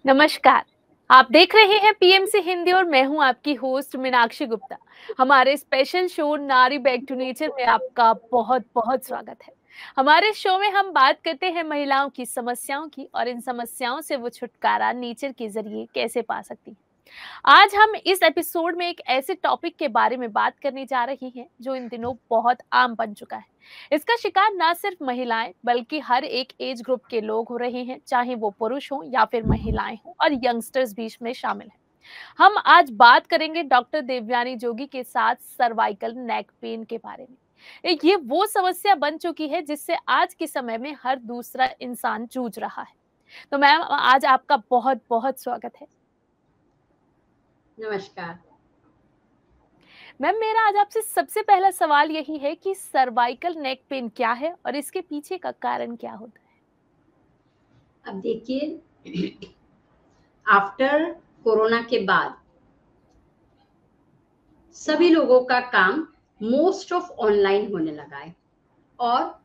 नमस्कार। आप देख रहे हैं पीएमसी हिंदी और मैं हूं आपकी होस्ट मीनाक्षी गुप्ता। हमारे स्पेशल छो नारी बैक टू नेचर में आपका बहुत बहुत स्वागत है। हमारे शो में हम बात करते हैं महिलाओं की समस्याओं की और इन समस्याओं से वो छुटकारा नेचर के जरिए कैसे पा सकती हैं। आज हम इस एपिसोड में एक ऐसे टॉपिक के बारे में बात करने जा रही हैं जो इन दिनों बहुत आम बन चुका है। इसका शिकार ना सिर्फ महिलाएं बल्कि हर एक एज ग्रुप के लोग हो रहे हैं, चाहे वो पुरुष हों या फिर महिलाएं हों, और यंगस्टर्स बीच में शामिल हैं। हम आज बात करेंगे डॉक्टर देवयानी जोगी के साथ सर्वाइकल नेक पेन के बारे में। ये वो समस्या बन चुकी है जिससे आज के समय में हर दूसरा इंसान जूझ रहा है। तो मैम, आज आपका बहुत बहुत स्वागत है। नमस्कार मैम, मेरा आज आपसे सबसे पहला सवाल यही है कि सर्वाइकल नेक पेन क्या है और इसके पीछे का कारण क्या होता है। अब देखिए, आफ्टर कोरोना के बाद सभी लोगों का काम मोस्ट ऑफ ऑनलाइन होने लगा है और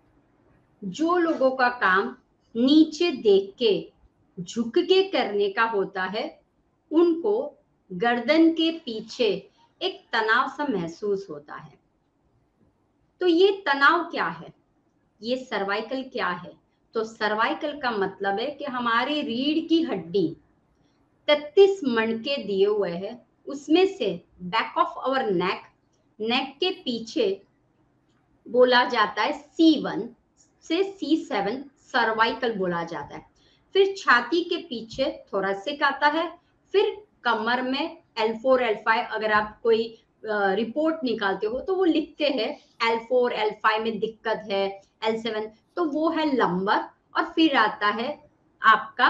जो लोगों का काम नीचे देख के झुक के करने का होता है उनको गर्दन के पीछे एक तनाव सा महसूस होता है। तो ये तनाव क्या है, ये सर्वाइकल क्या है? तो सर्वाइकल का मतलब है कि हमारी रीढ़ की हड्डी 33 मणके दिए हुए हैं, उसमें से बैक ऑफ आवर नेक के पीछे बोला जाता है C1 से C7 सर्वाइकल बोला जाता है। फिर छाती के पीछे थोरैसिक आता है, फिर कमर में L4 L5, अगर आप कोई रिपोर्ट निकालते हो तो वो लिखते हैं L4 L5 में दिक्कत है, L7 तो वो है लंबर, और फिर आता है आपका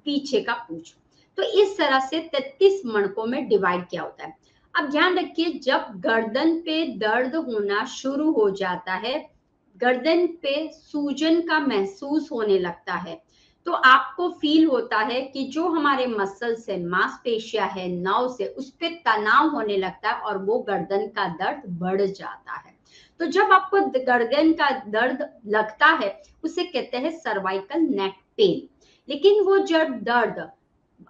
पीछे का पूंछ। तो इस तरह से 33 मणकों में डिवाइड किया होता है। अब ध्यान रखिए, जब गर्दन पे दर्द होना शुरू हो जाता है, गर्दन पे सूजन का महसूस होने लगता है, तो आपको फील होता है कि जो हमारे मसल्स है, मांसपेशियां है, नर्व्स है, उस पे तनाव होने लगता है और वो गर्दन का दर्द बढ़ जाता है। तो जब आपको गर्दन का दर्द लगता है उसे कहते हैं सर्वाइकल नेक पेन। लेकिन वो जब दर्द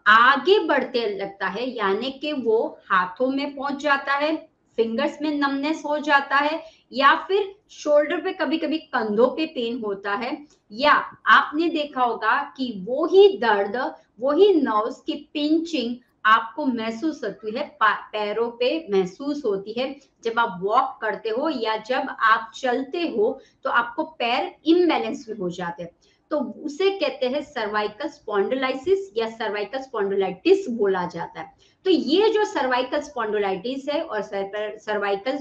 आगे बढ़ते लगता है, यानी कि वो हाथों में पहुंच जाता है, फिंगर्स में नमनेस हो जाता है, या फिर शोल्डर पे कभी कभी कंधों पे पेन होता है, या आपने देखा होगा कि वो ही दर्द, वही नर्व्स की पिंचिंग आपको महसूस होती है, पैरों पे महसूस होती है। जब आप वॉक करते हो या जब आप चलते हो तो आपको पैर इम्बैलेंस हो जाते हैं, तो उसे कहते हैं सर्वाइकल स्पॉन्डिलाइसिस या सर्वाइकल स्पॉन्डिलाइटिस बोला जाता है। तो ये जो सर्वाइकल स्पॉन्डिलाइटिस है और सर्वाइकल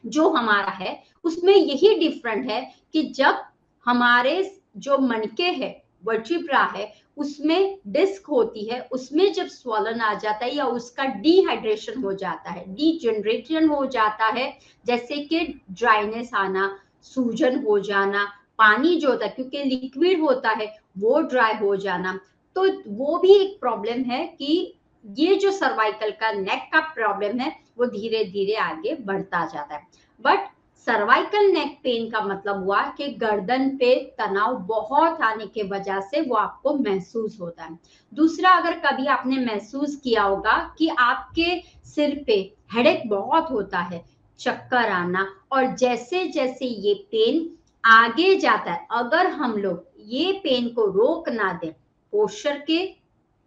जो हमारा है उसमें यही डिफरेंट है कि जब हमारे जो मणके है, वर्टिब्रा है, उसमें डिस्क होती है, उसमें जब स्वॉलन आ जाता है या उसका डिहाइड्रेशन हो जाता है, डिजनरेशन हो जाता है, जैसे कि ड्राइनेस आना, सूजन हो जाना, पानी जो होता है क्योंकि लिक्विड होता है वो ड्राई हो जाना, तो वो भी एक प्रॉब्लम है कि ये जो सर्वाइकल का नेक का प्रॉब्लम है वो धीरे धीरे आगे बढ़ता जाता है। बट सर्वाइकल नेक पेन का मतलब हुआ कि गर्दन पे तनाव बहुत आने के वजह से वो आपको महसूस होता है। दूसरा, अगर कभी आपने महसूस किया होगा कि आपके सिर पे हेडेक बहुत होता है, चक्कर आना, और जैसे जैसे ये पेन आगे जाता है, अगर हम लोग ये पेन को रोक ना दें, पोस्चर के,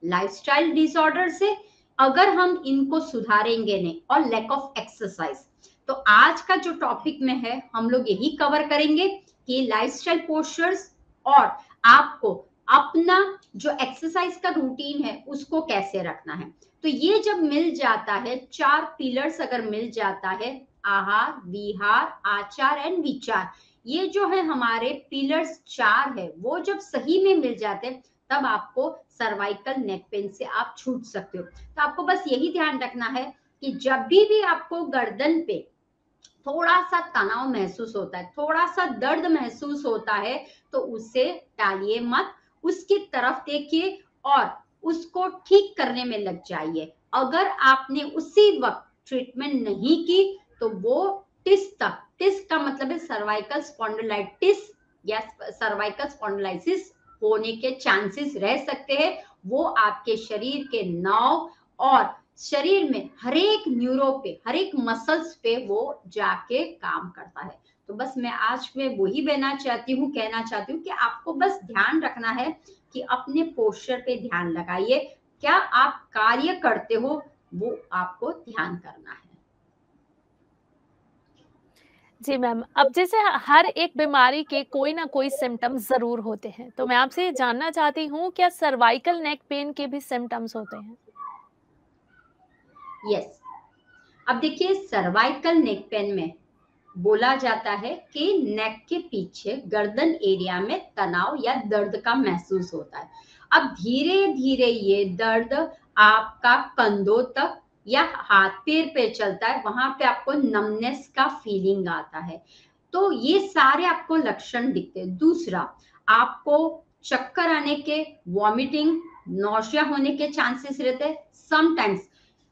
लाइफस्टाइल डिसऑर्डर से अगर हम इनको सुधारेंगे नहीं, और लैक ऑफ एक्सरसाइज, तो आज का जो टॉपिक में है हम लोग यही कवर करेंगे कि लाइफस्टाइल पोस्चर्स और आपको अपना जो एक्सरसाइज का रूटीन है उसको कैसे रखना है। तो ये जब मिल जाता है, 4 पिलर्स अगर मिल जाता है, आहार, विहार, आचार एंड विचार, ये जो है हमारे पिलर्स 4 है, वो जब सही में मिल जाते हैं तब आपको सर्वाइकल नेक पेन से आप छूट सकते हो। तो आपको बस यही ध्यान रखना है कि जब भी आपको गर्दन पे थोड़ा सा तनाव महसूस होता है, थोड़ा सा दर्द महसूस होता है, तो उसे टालिए मत, उसकी तरफ देखिए और उसको ठीक करने में लग जाइए। अगर आपने उसी वक्त ट्रीटमेंट नहीं की तो वो टिस का मतलब है सर्वाइकल स्पॉन्डिलाइटिस या सर्वाइकल स्पॉन्डिलाइसिस होने के चांसेस रह सकते हैं। वो आपके शरीर के नर्व और शरीर में हर एक न्यूरो पे, हर एक मसल्स पे वो जाके काम करता है। तो बस मैं आज में वही कहना चाहती हूँ कि आपको बस ध्यान रखना है कि अपने पोस्चर पे ध्यान लगाइए। क्या आप कार्य करते हो वो आपको ध्यान करना है। जी मैम, अब जैसे हर एक बीमारी के कोई ना कोई सिम्टम्स ज़रूर होते हैं, तो मैं आपसे ये जानना चाहती हूँ, क्या सर्वाइकल नेक पेन के भी सिम्टम्स होते हैं? यस, अब देखिए सर्वाइकल नेक पेन में बोला जाता है कि नेक के पीछे गर्दन एरिया में तनाव या दर्द का महसूस होता है। अब धीरे धीरे ये दर्द आपका कंधों तक या हाथ पैर पे चलता है, वहां पे आपको नमनेस का फीलिंग आता है। तो ये सारे आपको लक्षण दिखते हैं। दूसरा, आपको चक्कर आने के, वॉमिटिंग, नौशिया होने के चांसेस रहते हैं। समटाइम्स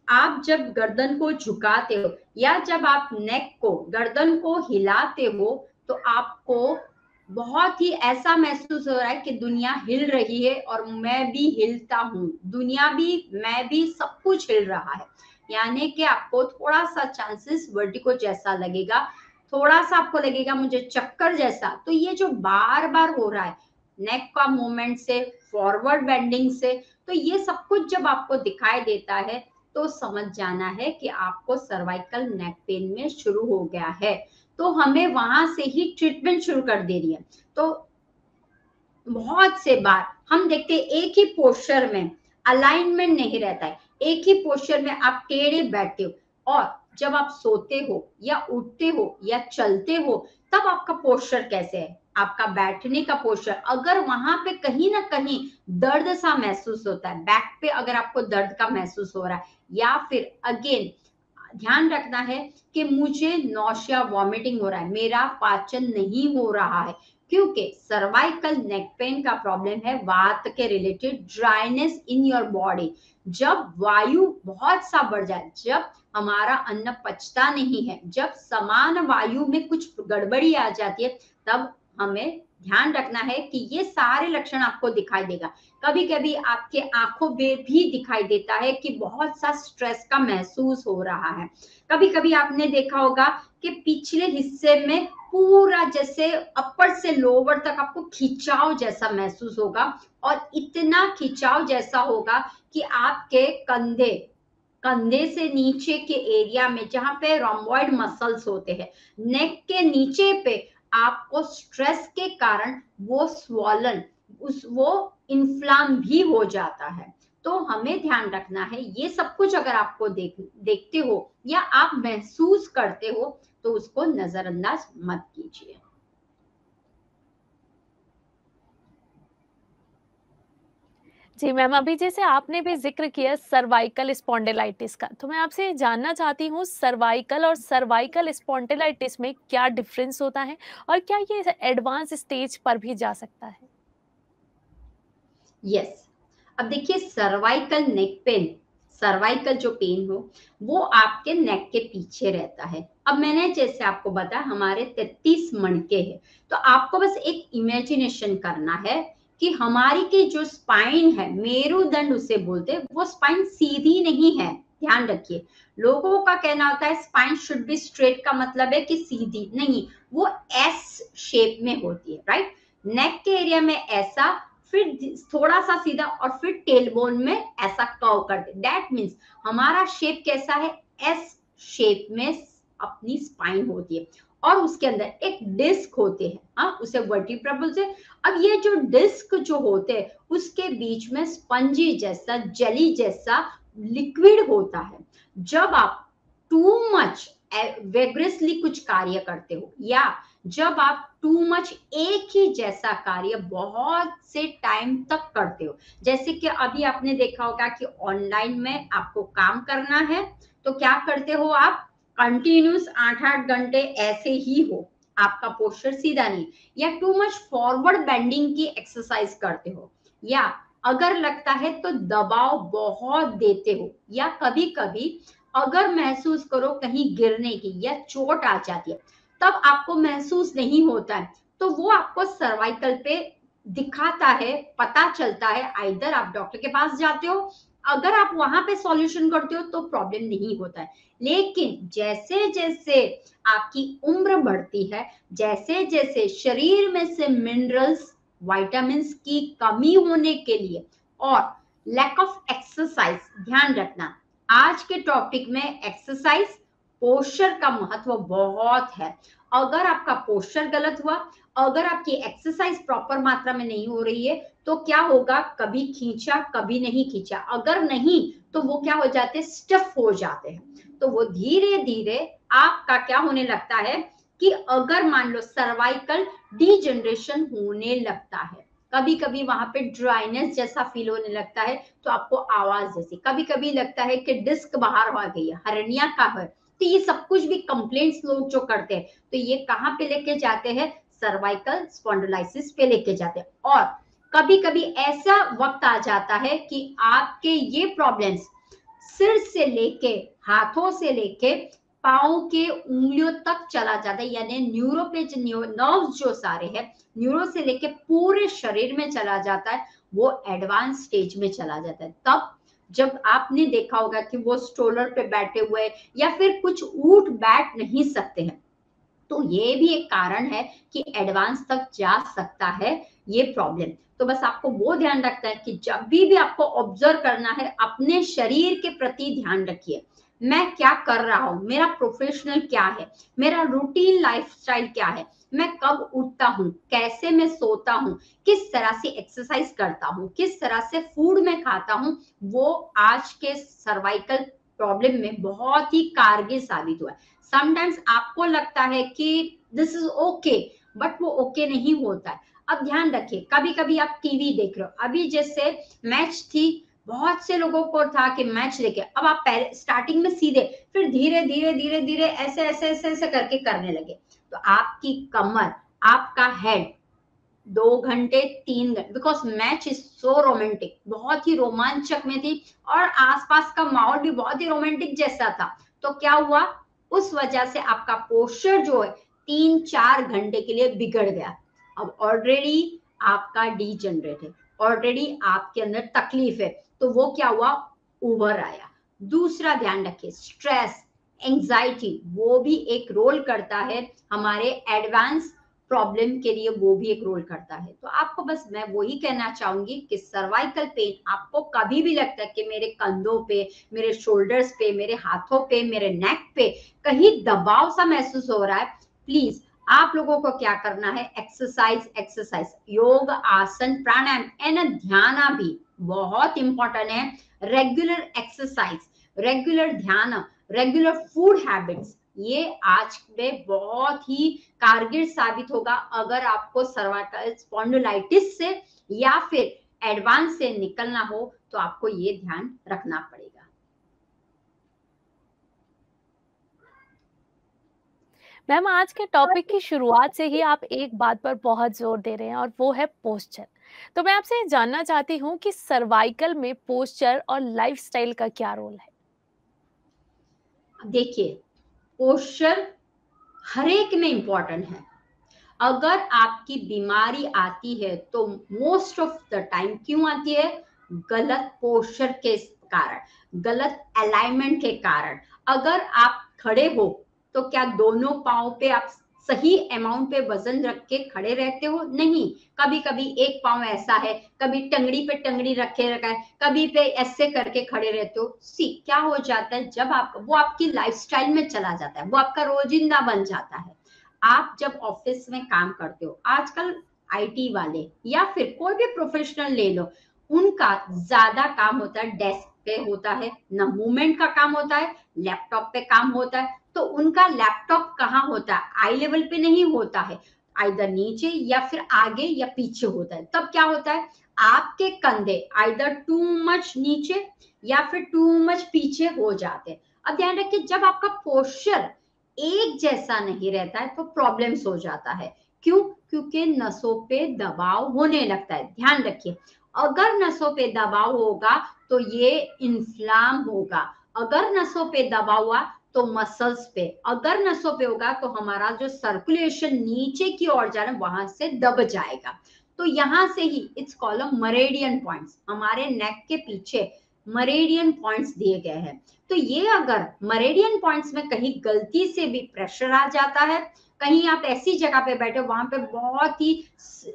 आप जब गर्दन को झुकाते हो या जब आप नेक को, गर्दन को हिलाते हो तो आपको बहुत ही ऐसा महसूस हो रहा है कि दुनिया हिल रही है और मैं भी हिलता हूँ, दुनिया भी, मैं भी, सब कुछ हिल रहा है। यानी कि आपको थोड़ा सा चांसेस वर्टिगो जैसा लगेगा, थोड़ा सा आपको लगेगा मुझे चक्कर जैसा। तो ये जो बार बार हो रहा है नेक का मूवमेंट से, फॉरवर्ड बेंडिंग से, तो ये सब कुछ जब आपको दिखाई देता है तो समझ जाना है कि आपको सर्वाइकल नेक पेन में शुरू हो गया है। तो हमें वहां से ही ट्रीटमेंट शुरू कर देनी है। तो बहुत से बार हम देखते हैं एक ही पोस्चर में अलाइनमेंट नहीं रहता है, एक ही पोस्चर में आप टेढ़े बैठते हो और जब आप सोते हो या उठते हो या चलते हो तब आपका पोस्चर कैसे है, आपका बैठने का पोस्चर, अगर वहां पे कहीं ना कहीं दर्द सा महसूस होता है, बैक पे अगर आपको दर्द का महसूस हो रहा है, या फिर अगेन ध्यान रखना है कि मुझे नौशिया, वॉमिटिंग हो रहा है, मेरा पाचन नहीं हो रहा है, क्योंकि सर्वाइकल नेक पेन का प्रॉब्लम है वात के related, dryness in your body. जब वायु बहुत सा बढ़ जाए, जब हमारा अन्न पचता नहीं है, जब समान वायु में कुछ गड़बड़ी आ जाती है, तब हमें ध्यान रखना है कि ये सारे लक्षण आपको दिखाई देगा। कभी कभी आपके आंखों में भी दिखाई देता है कि बहुत सा स्ट्रेस का महसूस हो रहा है। कभी कभी आपने देखा होगा कि पिछले हिस्से में पूरा जैसे अपर से लोअर तक आपको खिंचाव जैसा महसूस होगा और इतना खिंचाव जैसा होगा कि आपके कंधे, कंधे से नीचे के एरिया में जहां पे रोम्बॉइड मसल्स होते हैं, नेक के नीचे पे आपको स्ट्रेस के कारण वो स्वॉलन, वो इन्फ्लाम भी हो जाता है। तो हमें ध्यान रखना है, ये सब कुछ अगर आपको देखते हो या आप महसूस करते हो तो उसको नजरअंदाज मत कीजिए। जी मैम, अभी जैसे आपने भी ज़िक्र किया सर्वाइकल स्पॉन्डिलाइटिस का, तो मैं आपसे ये जानना चाहती हूँ सर्वाइकल और सर्वाइकल स्पॉन्डिलाइटिस में क्या डिफरेंस होता है और क्या ये एडवांस स्टेज पर भी जा सकता है? यस, अब देखिए सर्वाइकल नेक पेन, सर्वाइकल जो पेन हो वो आपके नेक के पीछे रहता है। अब मैंने जैसे आपको बताया हमारे 33 मणके हैं, तो आपको बस एक इमेजिनेशन करना है कि हमारी की जो स्पाइन है, मेरुदंड उसे बोलते हैं, वो स्पाइन सीधी नहीं है। ध्यान रखिए, लोगों का कहना होता है स्पाइन शुड बी स्ट्रेट, का मतलब है कि सीधी नहीं, वो एस शेप में होती है, राइट। नेक के एरिया में ऐसा, फिर थोड़ा सा सीधा और फिर टेल बोन में ऐसा कर्व करते, दैट मीन्स हमारा शेप कैसा है, एस शेप में अपनी स्पाइन होती है और उसके अंदर एक डिस्क होते हैं, हाँ, उसे वर्टिब्रा बोलते हैं। अब ये जो डिस्क जो होते हैं उसके बीच में स्पंजी जैसा, जेली जैसा लिक्विड होता है। जब आप टू मच वेग्रेसली कुछ कार्य करते हो या जब आप टू मच एक ही जैसा कार्य बहुत से टाइम तक करते हो, जैसे कि अभी आपने देखा होगा कि ऑनलाइन में आपको काम करना है तो क्या करते हो आप, कंटिन्यूस 8-8 घंटे ऐसे ही हो, आपका पोस्चर सीधा नहीं, या टू मच फॉरवर्ड बेंडिंग की एक्सरसाइज करते हो, या अगर लगता है तो दबाव बहुत देते हो, या कभी कभी अगर महसूस करो कहीं गिरने की या चोट आ जाती है, तब आपको महसूस नहीं होता है, तो वो आपको सर्वाइकल पे दिखाता है, पता चलता है। आइदर आप डॉक्टर के पास जाते हो, अगर आप वहां पे सॉल्यूशन करते हो तो प्रॉब्लम नहीं होता है। लेकिन जैसे जैसे आपकी उम्र बढ़ती है, जैसे जैसे शरीर में से मिनरल्स, विटामिन्स की कमी होने के लिए, और लैक ऑफ एक्सरसाइज, ध्यान रखना आज के टॉपिक में एक्सरसाइज, पोस्चर का महत्व बहुत है। अगर आपका पोस्चर गलत हुआ, अगर आपकी एक्सरसाइज प्रॉपर मात्रा में नहीं हो रही है, तो क्या होगा, कभी खींचा कभी नहीं खींचा, अगर नहीं तो वो क्या हो जाते, स्टफ हो जाते हैं। तो वो धीरे धीरे आपका क्या होने लगता है कि अगर मान लो सर्वाइकल डीजनरेशन होने लगता है, कभी कभी वहां पे ड्राइनेस जैसा फील होने लगता है, तो आपको आवाज जैसी, कभी कभी लगता है कि डिस्क बाहर आ गई है, हर्निया का है। तो ये सब कुछ भी कंप्लेंट्स लोग जो करते हैं, तो ये कहाँ पे लेके जाते हैं, सर्वाइकल स्पॉन्डिलाइसिस पे लेके जाते हैं। और कभी कभी ऐसा वक्त आ जाता है कि आपके ये प्रॉब्लम्स सिर से लेके, हाथों से लेके पाँव के उंगलियों तक चला जाता है, यानी न्यूरो पे नर्व्स जो सारे हैं, न्यूरो से लेके पूरे शरीर में चला जाता है, वो एडवांस स्टेज में चला जाता है। तब जब आपने देखा होगा कि वो स्ट्रोलर पे बैठे हुए या फिर कुछ उठ बैठ नहीं सकते हैं, तो ये भी एक कारण है कि एडवांस तक जा सकता है ये प्रॉब्लम। तो बस आपको वो ध्यान रखना है कि जब भी आपको ऑब्जर्व करना है, अपने शरीर के प्रति ध्यान रखिए, मैं क्या कर रहा हूँ, मेरा प्रोफेशनल क्या है, मेरा रूटीन लाइफस्टाइल क्या है, मैं कब उठता हूँ, कैसे मैं सोता हूँ, किस तरह से एक्सरसाइज करता हूँ, किस तरह से फूड में खाता हूँ, वो आज के सर्वाइकल प्रॉब्लम में बहुत ही कारगर साबित हुआ है। समटाइम्स आपको लगता है कि दिस इज ओके, बट वो ओके नहीं होता है। अब ध्यान रखिए, कभी कभी आप टीवी देख रहे हो, अभी जैसे मैच थी, बहुत से लोगों को था कि मैच देखे, अब आप स्टार्टिंग में सीधे, फिर धीरे धीरे धीरे धीरे ऐसे ऐसे ऐसे ऐसे करके करने लगे, तो आपकी कमर, आपका हेड 2 घंटे 3 घंटे, because match is so romantic, बहुत ही रोमांचक में थी, और आसपास का माहौल भी बहुत ही रोमांटिक जैसा था, तो क्या हुआ, उस वजह से आपका पोस्चर जो है 3-4 घंटे के लिए बिगड़ गया। अब ऑलरेडी आपका डीजनरेट है, ऑलरेडी आपके अंदर तकलीफ है, तो वो क्या हुआ, उभर आया। दूसरा ध्यान रखिए, स्ट्रेस, एंजाइटी, वो भी एक रोल करता है हमारे एडवांस प्रॉब्लम के लिए, वो भी एक रोल करता है। तो आपको बस मैं वही कहना चाहूंगी कि सर्वाइकल पेन आपको कभी भी लगता है कि मेरे कंधों पे, मेरे शोल्डर्स पे, मेरे हाथों पे, मेरे नेक पे कहीं दबाव सा महसूस हो रहा है, प्लीज आप लोगों को क्या करना है, एक्सरसाइज, एक्सरसाइज, योग, आसन, प्राणायाम एंड ध्यान भी बहुत इंपॉर्टेंट है। रेगुलर एक्सरसाइज, रेगुलर ध्यान, रेगुलर फूड हैबिट्स, ये आज में बहुत ही कारगर साबित होगा। अगर आपको सर्वाइकल स्पॉन्डिलाइटिस से या फिर एडवांस से निकलना हो, तो आपको ये ध्यान रखना पड़ेगा। मैम, आज के टॉपिक की शुरुआत से ही आप एक बात पर बहुत जोर दे रहे हैं, और वो है पोस्चर। तो मैं आपसे जानना चाहती हूँ कि सर्वाइकल में पोस्चर और लाइफस्टाइल का क्या रोल है? देखिए, पोस्चर हर एक में इंपॉर्टेंट है। अगर आपकी बीमारी आती है तो मोस्ट ऑफ द टाइम क्यों आती है, गलत पोस्चर के कारण, गलत अलाइनमेंट के कारण। अगर आप खड़े हो तो क्या दोनों पाँव पे आप सही अमाउंट पे वजन रख के खड़े रहते हो, नहीं, कभी कभी एक पाँव ऐसा है, कभी टंगड़ी पे टंगड़ी रखे रखा है, कभी पे ऐसे करके खड़े रहते हो। सी क्या हो जाता है, जब आप वो आपकी लाइफस्टाइल में चला जाता है, वो आपका रोजिंदा बन जाता है। आप जब ऑफिस में काम करते हो, आजकल आईटी वाले या फिर कोई भी प्रोफेशनल ले लो, उनका ज्यादा काम होता है डेस्क पे होता है, ना मूवमेंट का काम होता है, लैपटॉप पे काम होता है। तो उनका लैपटॉप कहाँ होता है, आई लेवल पे नहीं होता है, आइदर नीचे या फिर आगे या पीछे होता है। तब क्या होता है, आपके कंधे आइदर टू मच नीचे या फिर टू मच पीछे हो जाते हैं। अब ध्यान रखिए, जब आपका पोस्चर एक जैसा नहीं रहता है तो प्रॉब्लम्स हो जाता है। क्यों, क्योंकि नसों पे दबाव होने लगता है, ध्यान रखिए। अगर नसों पे दबाव होगा तो ये इन्फ्लाम होगा, अगर नसों पे दबाव हुआ तो मसल्स पे, अगर नसों पे होगा तो हमारा जो सर्कुलेशन नीचे की ओर जा रहा है वहां से दब जाएगा। तो यहां से ही इट्स कॉल्ड मरेडियन पॉइंट्स, हमारे नेक के पीछे मरेडियन पॉइंट्स दिए गए हैं। तो ये अगर मरेडियन पॉइंट्स में कहीं गलती से भी प्रेशर आ जाता है, कहीं आप ऐसी जगह पे बैठे हो वहां पे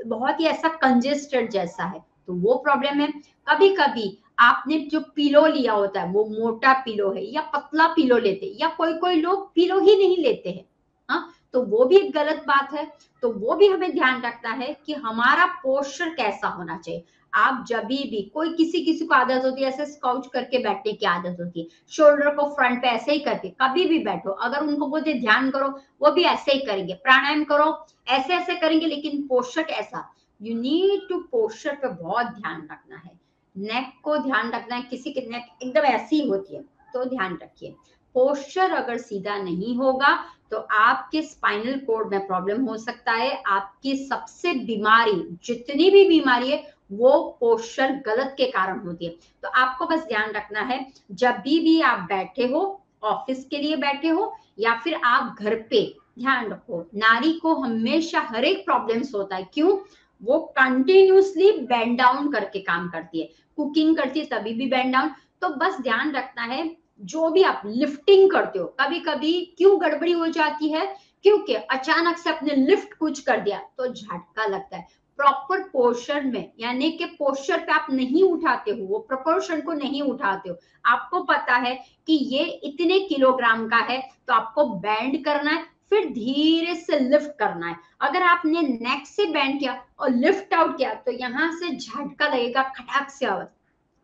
बहुत ही ऐसा कंजेस्टेड जैसा है, तो वो प्रॉब्लम है। कभी कभी आपने जो पिलो लिया होता है वो मोटा पिलो है या पतला पिलो लेते हैं, या कोई कोई लोग पिलो ही नहीं लेते हैं, हाँ, तो वो भी एक गलत बात है। तो वो भी हमें ध्यान रखना है कि हमारा पोस्चर कैसा होना चाहिए। आप जब भी कोई किसी किसी को आदत होती है ऐसे स्काउच करके बैठने की आदत होती है, शोल्डर को फ्रंट पे ऐसे ही करके कभी भी बैठो, अगर उनको बोलते ध्यान करो वो भी ऐसे ही करेंगे, प्राणायाम करो ऐसे ऐसे करेंगे, लेकिन पोस्चर कैसा, यू नीड टू पोस्चर पे बहुत ध्यान रखना है, नेक को ध्यान रखना है। किसी की नेक एकदम ऐसी होती है तो ध्यान रखिए, पोस्चर अगर सीधा नहीं होगा तो आपके स्पाइनल कोड में प्रॉब्लम हो सकता है। आपकी सबसे बीमारी, जितनी भी बीमारी है वो पोस्चर गलत के कारण होती है। तो आपको बस ध्यान रखना है, जब भी आप बैठे हो, ऑफिस के लिए बैठे हो या फिर आप घर पे, ध्यान रखो नारी को हमेशा हर एक प्रॉब्लम्स होता है। क्यों? वो कंटिन्यूसली बेंड डाउन करके काम करती है, कुकिंग करती है तभी भी बेंड डाउन। तो बस ध्यान रखना है, जो भी आप लिफ्टिंग करते हो, कभी कभी क्यों गड़बड़ी हो जाती है, क्योंकि अचानक से आपने लिफ्ट कुछ कर दिया तो झटका लगता है। प्रॉपर पोर्शन में, यानी कि पोस्चर पे आप नहीं उठाते हो, वो प्रोपोर्शन को नहीं उठाते हो। आपको पता है कि ये इतने किलोग्राम का है तो आपको बैंड करना है, फिर धीरे से लिफ्ट करना है। अगर आपने नेक से बैंड किया और लिफ्ट आउट किया तो यहां से झटका लगेगा, खटाक से आवाज।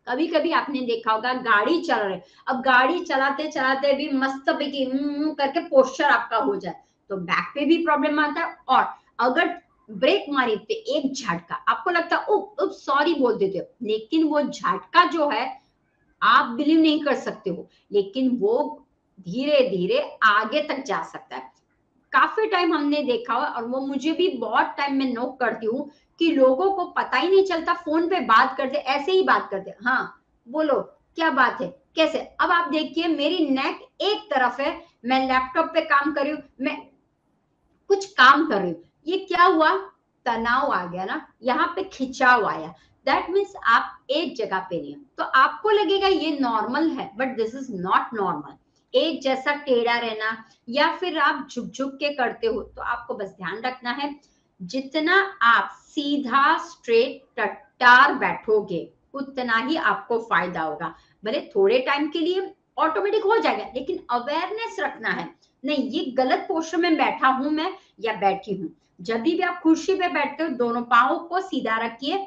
कभी कभी आपने देखा होगा गाड़ी चल रहे, अब गाड़ी चलाते चलाते भी मस्त करके पोस्चर आपका हो जाए तो बैक पे भी प्रॉब्लम आता है। और अगर ब्रेक मारी पे एक झटका, आपको लगता है उप सॉरी बोल देते हो, लेकिन वो झटका जो है आप बिलीव नहीं कर सकते हो, लेकिन वो धीरे धीरे आगे तक जा सकता है। काफी टाइम हमने देखा हुआ, और वो मुझे भी बहुत टाइम में नोट करती हूँ कि लोगों को पता ही नहीं चलता, फोन पे बात करते ऐसे ही बात करते, हाँ बोलो क्या बात है कैसे। अब आप देखिए मेरी नेक एक तरफ है, मैं लैपटॉप पे काम कर रही हूँ, मैं कुछ काम कर रही हूँ, ये क्या हुआ, तनाव आ गया ना, यहाँ पे खिंचाव आया। दैट मीन्स आप एक जगह पे नहीं हो। तो आपको लगेगा ये नॉर्मल है, but this is not normal. एक जैसा टेढ़ा रहना या फिर आप झुक झुक के करते हो, तो आपको बस ध्यान रखना है, जितना आप सीधा स्ट्रेट टट्टार बैठोगे उतना ही आपको फायदा होगा। भले थोड़े टाइम के लिए ऑटोमेटिक हो जाएगा, लेकिन अवेयरनेस रखना है, नहीं ये गलत पोस्चर में बैठा हूं मैं या बैठी हूं। जब भी आप कुर्सी पे बैठते हो दोनों पांव को सीधा रखिए,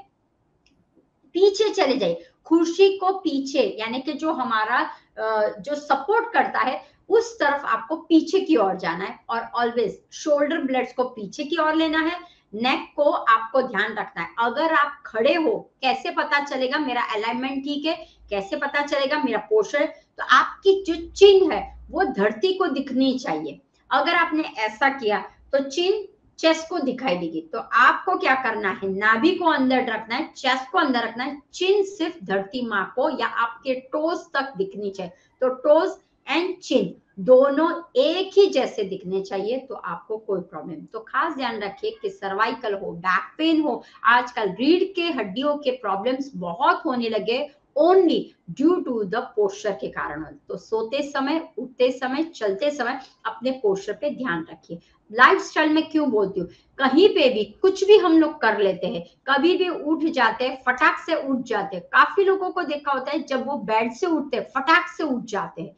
पीछे चले जाइए, कुर्सी को पीछे, यानी कि जो हमारा जो सपोर्ट करता है उस तरफ आपको पीछे की ओर जाना है, और ऑलवेज शोल्डर ब्लेड्स को पीछे की ओर लेना है। नेक को आपको ध्यान रखना है, अगर आप खड़े हो कैसे पता चलेगा मेरा अलाइनमेंट ठीक है, कैसे पता चलेगा मेरा पोस्चर, तो आपकी जो चिन्ह है वो धरती को दिखनी चाहिए। अगर आपने ऐसा किया तो चिन्ह चेस्ट को दिखाई देगी। तो आपको क्या करना है, नाभि को अंदर रखना है, चेस्ट को अंदर रखना है, चिन सिर्फ धरती माँ को या आपके टोज तक दिखनी चाहिए। तो टोज एंड चिन दोनों एक ही जैसे दिखने चाहिए, तो आपको कोई प्रॉब्लम। तो खास ध्यान रखिए कि सर्वाइकल हो, बैक पेन हो, आजकल रीढ़ के हड्डियों के प्रॉब्लम्स बहुत होने लगे only due to the posture के कारण। तो सोते समय, उठते समय, चलते समय अपने पोस्चर पे ध्यान रखिए। लाइफस्टाइल में क्यों बोलती हूँ, कहीं पे भी कुछ भी हम लोग कर लेते हैं, कभी भी उठ जाते हैं फटाक से उठ जाते हैं। काफी लोगों को देखा होता है जब वो बेड से उठते हैं फटाक से उठ जाते हैं।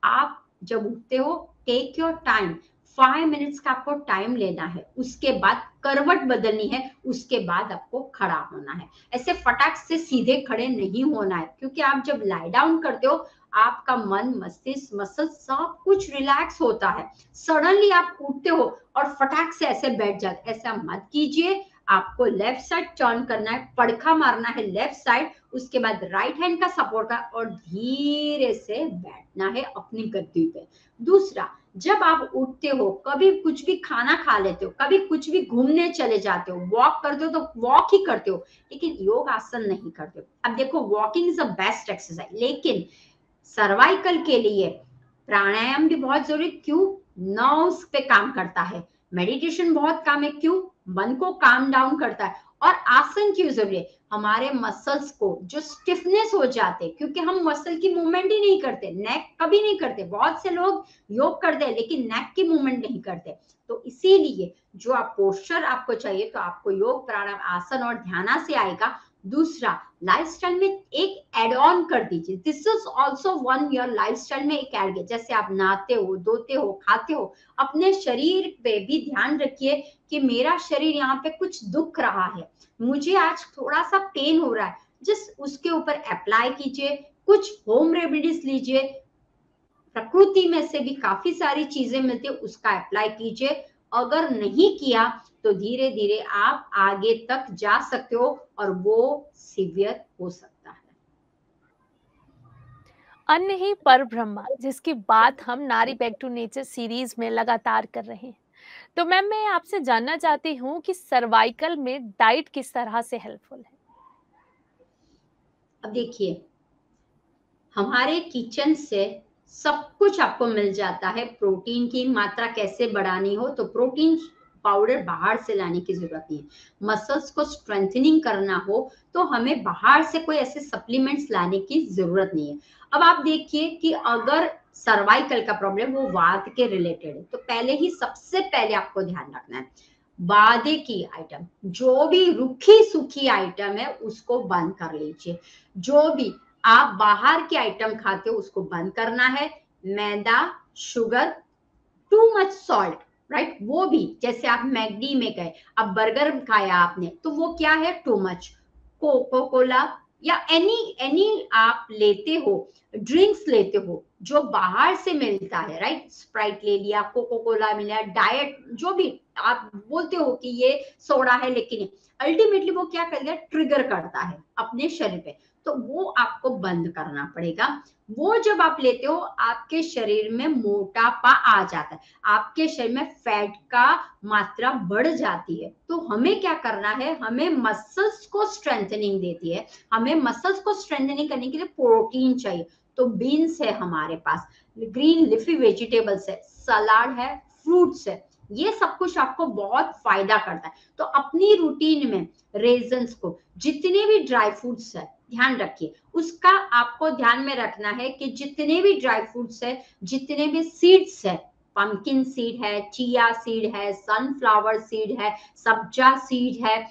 आप जब उठते हो टेक योर टाइम, 5 मिनट्स का आपको टाइम लेना है, उसके बाद करवट बदलनी है, उसके बाद आपको खड़ा होना है। ऐसे फटाक से सीधे खड़े नहीं होना है, क्योंकि आप जब लाई डाउन करते हो आपका मन, मस्तिष्क, मसल सब कुछ रिलैक्स होता है। सडनली आप उठते हो और फटाक से ऐसे बैठ जाते, ऐसा मत कीजिए। आपको लेफ्ट साइड टर्न करना है, पड़खा मारना है लेफ्ट साइड, उसके बाद राइट हैंड का सपोर्ट है और धीरे से बैठना है अपनी गद्दी पे। दूसरा, जब आप उठते हो, कभी कुछ भी खाना खा लेते हो, कभी कुछ भी घूमने चले जाते हो, वॉक करते हो तो वॉक ही करते हो, लेकिन योग आसन नहीं करते हो। अब देखो, walking is the best exercise, लेकिन सर्वाइकल के लिए प्राणायाम भी बहुत जरूरी। क्यों? नर्व्स पे काम करता है। मेडिटेशन बहुत काम है। क्यों? मन को काम डाउन करता है। और आसन क्यों जरूरी है? हमारे मसल्स को जो स्टिफनेस हो जाते, क्योंकि हम मसल की मूवमेंट ही नहीं करते, नेक कभी नहीं करते। बहुत से लोग योग करते हैं लेकिन नेक की मूवमेंट नहीं करते। तो इसीलिए जो आप पोस्चर आपको चाहिए, तो आपको योग, प्राणायाम, आसन और ध्यान से आएगा। दूसरा, लाइफस्टाइल में एक एड ऑन कर दीजिए। This is also one your lifestyle में एक ऐड, जैसे आप नहाते हो, धोते हो, खाते हो, अपने शरीर पे भी ध्यान रखिए कि मेरा शरीर यहाँ पे कुछ दुख रहा है, मुझे आज थोड़ा सा पेन हो रहा है, जस्ट उसके ऊपर अप्लाई कीजिए। कुछ होम रेमेडीज लीजिए, प्रकृति में से भी काफी सारी चीजें मिलती है, उसका अप्लाई कीजिए। अगर नहीं किया तो धीरे धीरे आप आगे तक जा सकते हो और वो सीवियर हो सकता है। अन्न ही परब्रह्म, जिसकी बात हम नारी बैक टू नेचर सीरीज में लगातार कर रहे हैं। तो मैम, मैं आपसे जानना चाहती हूँ कि सर्वाइकल में डाइट किस तरह से हेल्पफुल है। अब देखिए, हमारे किचन से सब कुछ आपको मिल जाता है। प्रोटीन की मात्रा कैसे बढ़ानी हो तो प्रोटीन पाउडर बाहर से लाने की जरूरत नहीं है। मसल्स को स्ट्रेंथनिंग करना हो तो हमें बाहर से कोई ऐसे सप्लीमेंट्स लाने की जरूरत नहीं है। अब आप देखिए कि अगर सर्वाइकल का प्रॉब्लम वो वात के रिलेटेड है, तो पहले ही सबसे पहले आपको ध्यान रखना है, बादे की आइटम, जो भी रूखी सूखी आइटम है उसको बंद कर लीजिए। जो भी आप बाहर के आइटम खाते हो उसको बंद करना है। मैदा, sugar, too much salt, right, वो भी, जैसे आप मैगडी में गए, अब बर्गर खाया आपने, तो वो क्या है? Too much. कोको कोला या एनी एनी आप लेते हो, ड्रिंक्स लेते हो जो बाहर से मिलता है, राइट, स्प्राइट ले लिया, कोको कोला मिला, डाइट जो भी आप बोलते हो कि ये सोडा है, लेकिन अल्टीमेटली वो क्या करेगा? ट्रिगर करता है अपने शरीर पे, तो वो आपको बंद करना पड़ेगा। वो जब आप लेते हो आपके शरीर में मोटापा आ जाता है, आपके शरीर में फैट का मात्रा बढ़ जाती है। तो हमें क्या करना है? हमें मसल्स को स्ट्रेंथनिंग देती है, हमें मसल्स को स्ट्रेंथनिंग करने के लिए प्रोटीन चाहिए। तो बीन्स है हमारे पास, ग्रीन लिफी वेजिटेबल्स है, सलाद है, फ्रूट्स है, ये सब कुछ आपको बहुत फायदा करता है। तो अपनी रूटीन में रेजन्स को, जितने भी ड्राई फ्रूट्स है, ध्यान रखिए उसका, आपको ध्यान में रखना है कि जितने भी ड्राई फ्रूट्स है, जितने भी सीड्स है, पंपकिन सीड है, चिया सीड है, सनफ्लावर सीड है, सब्जा सीड है,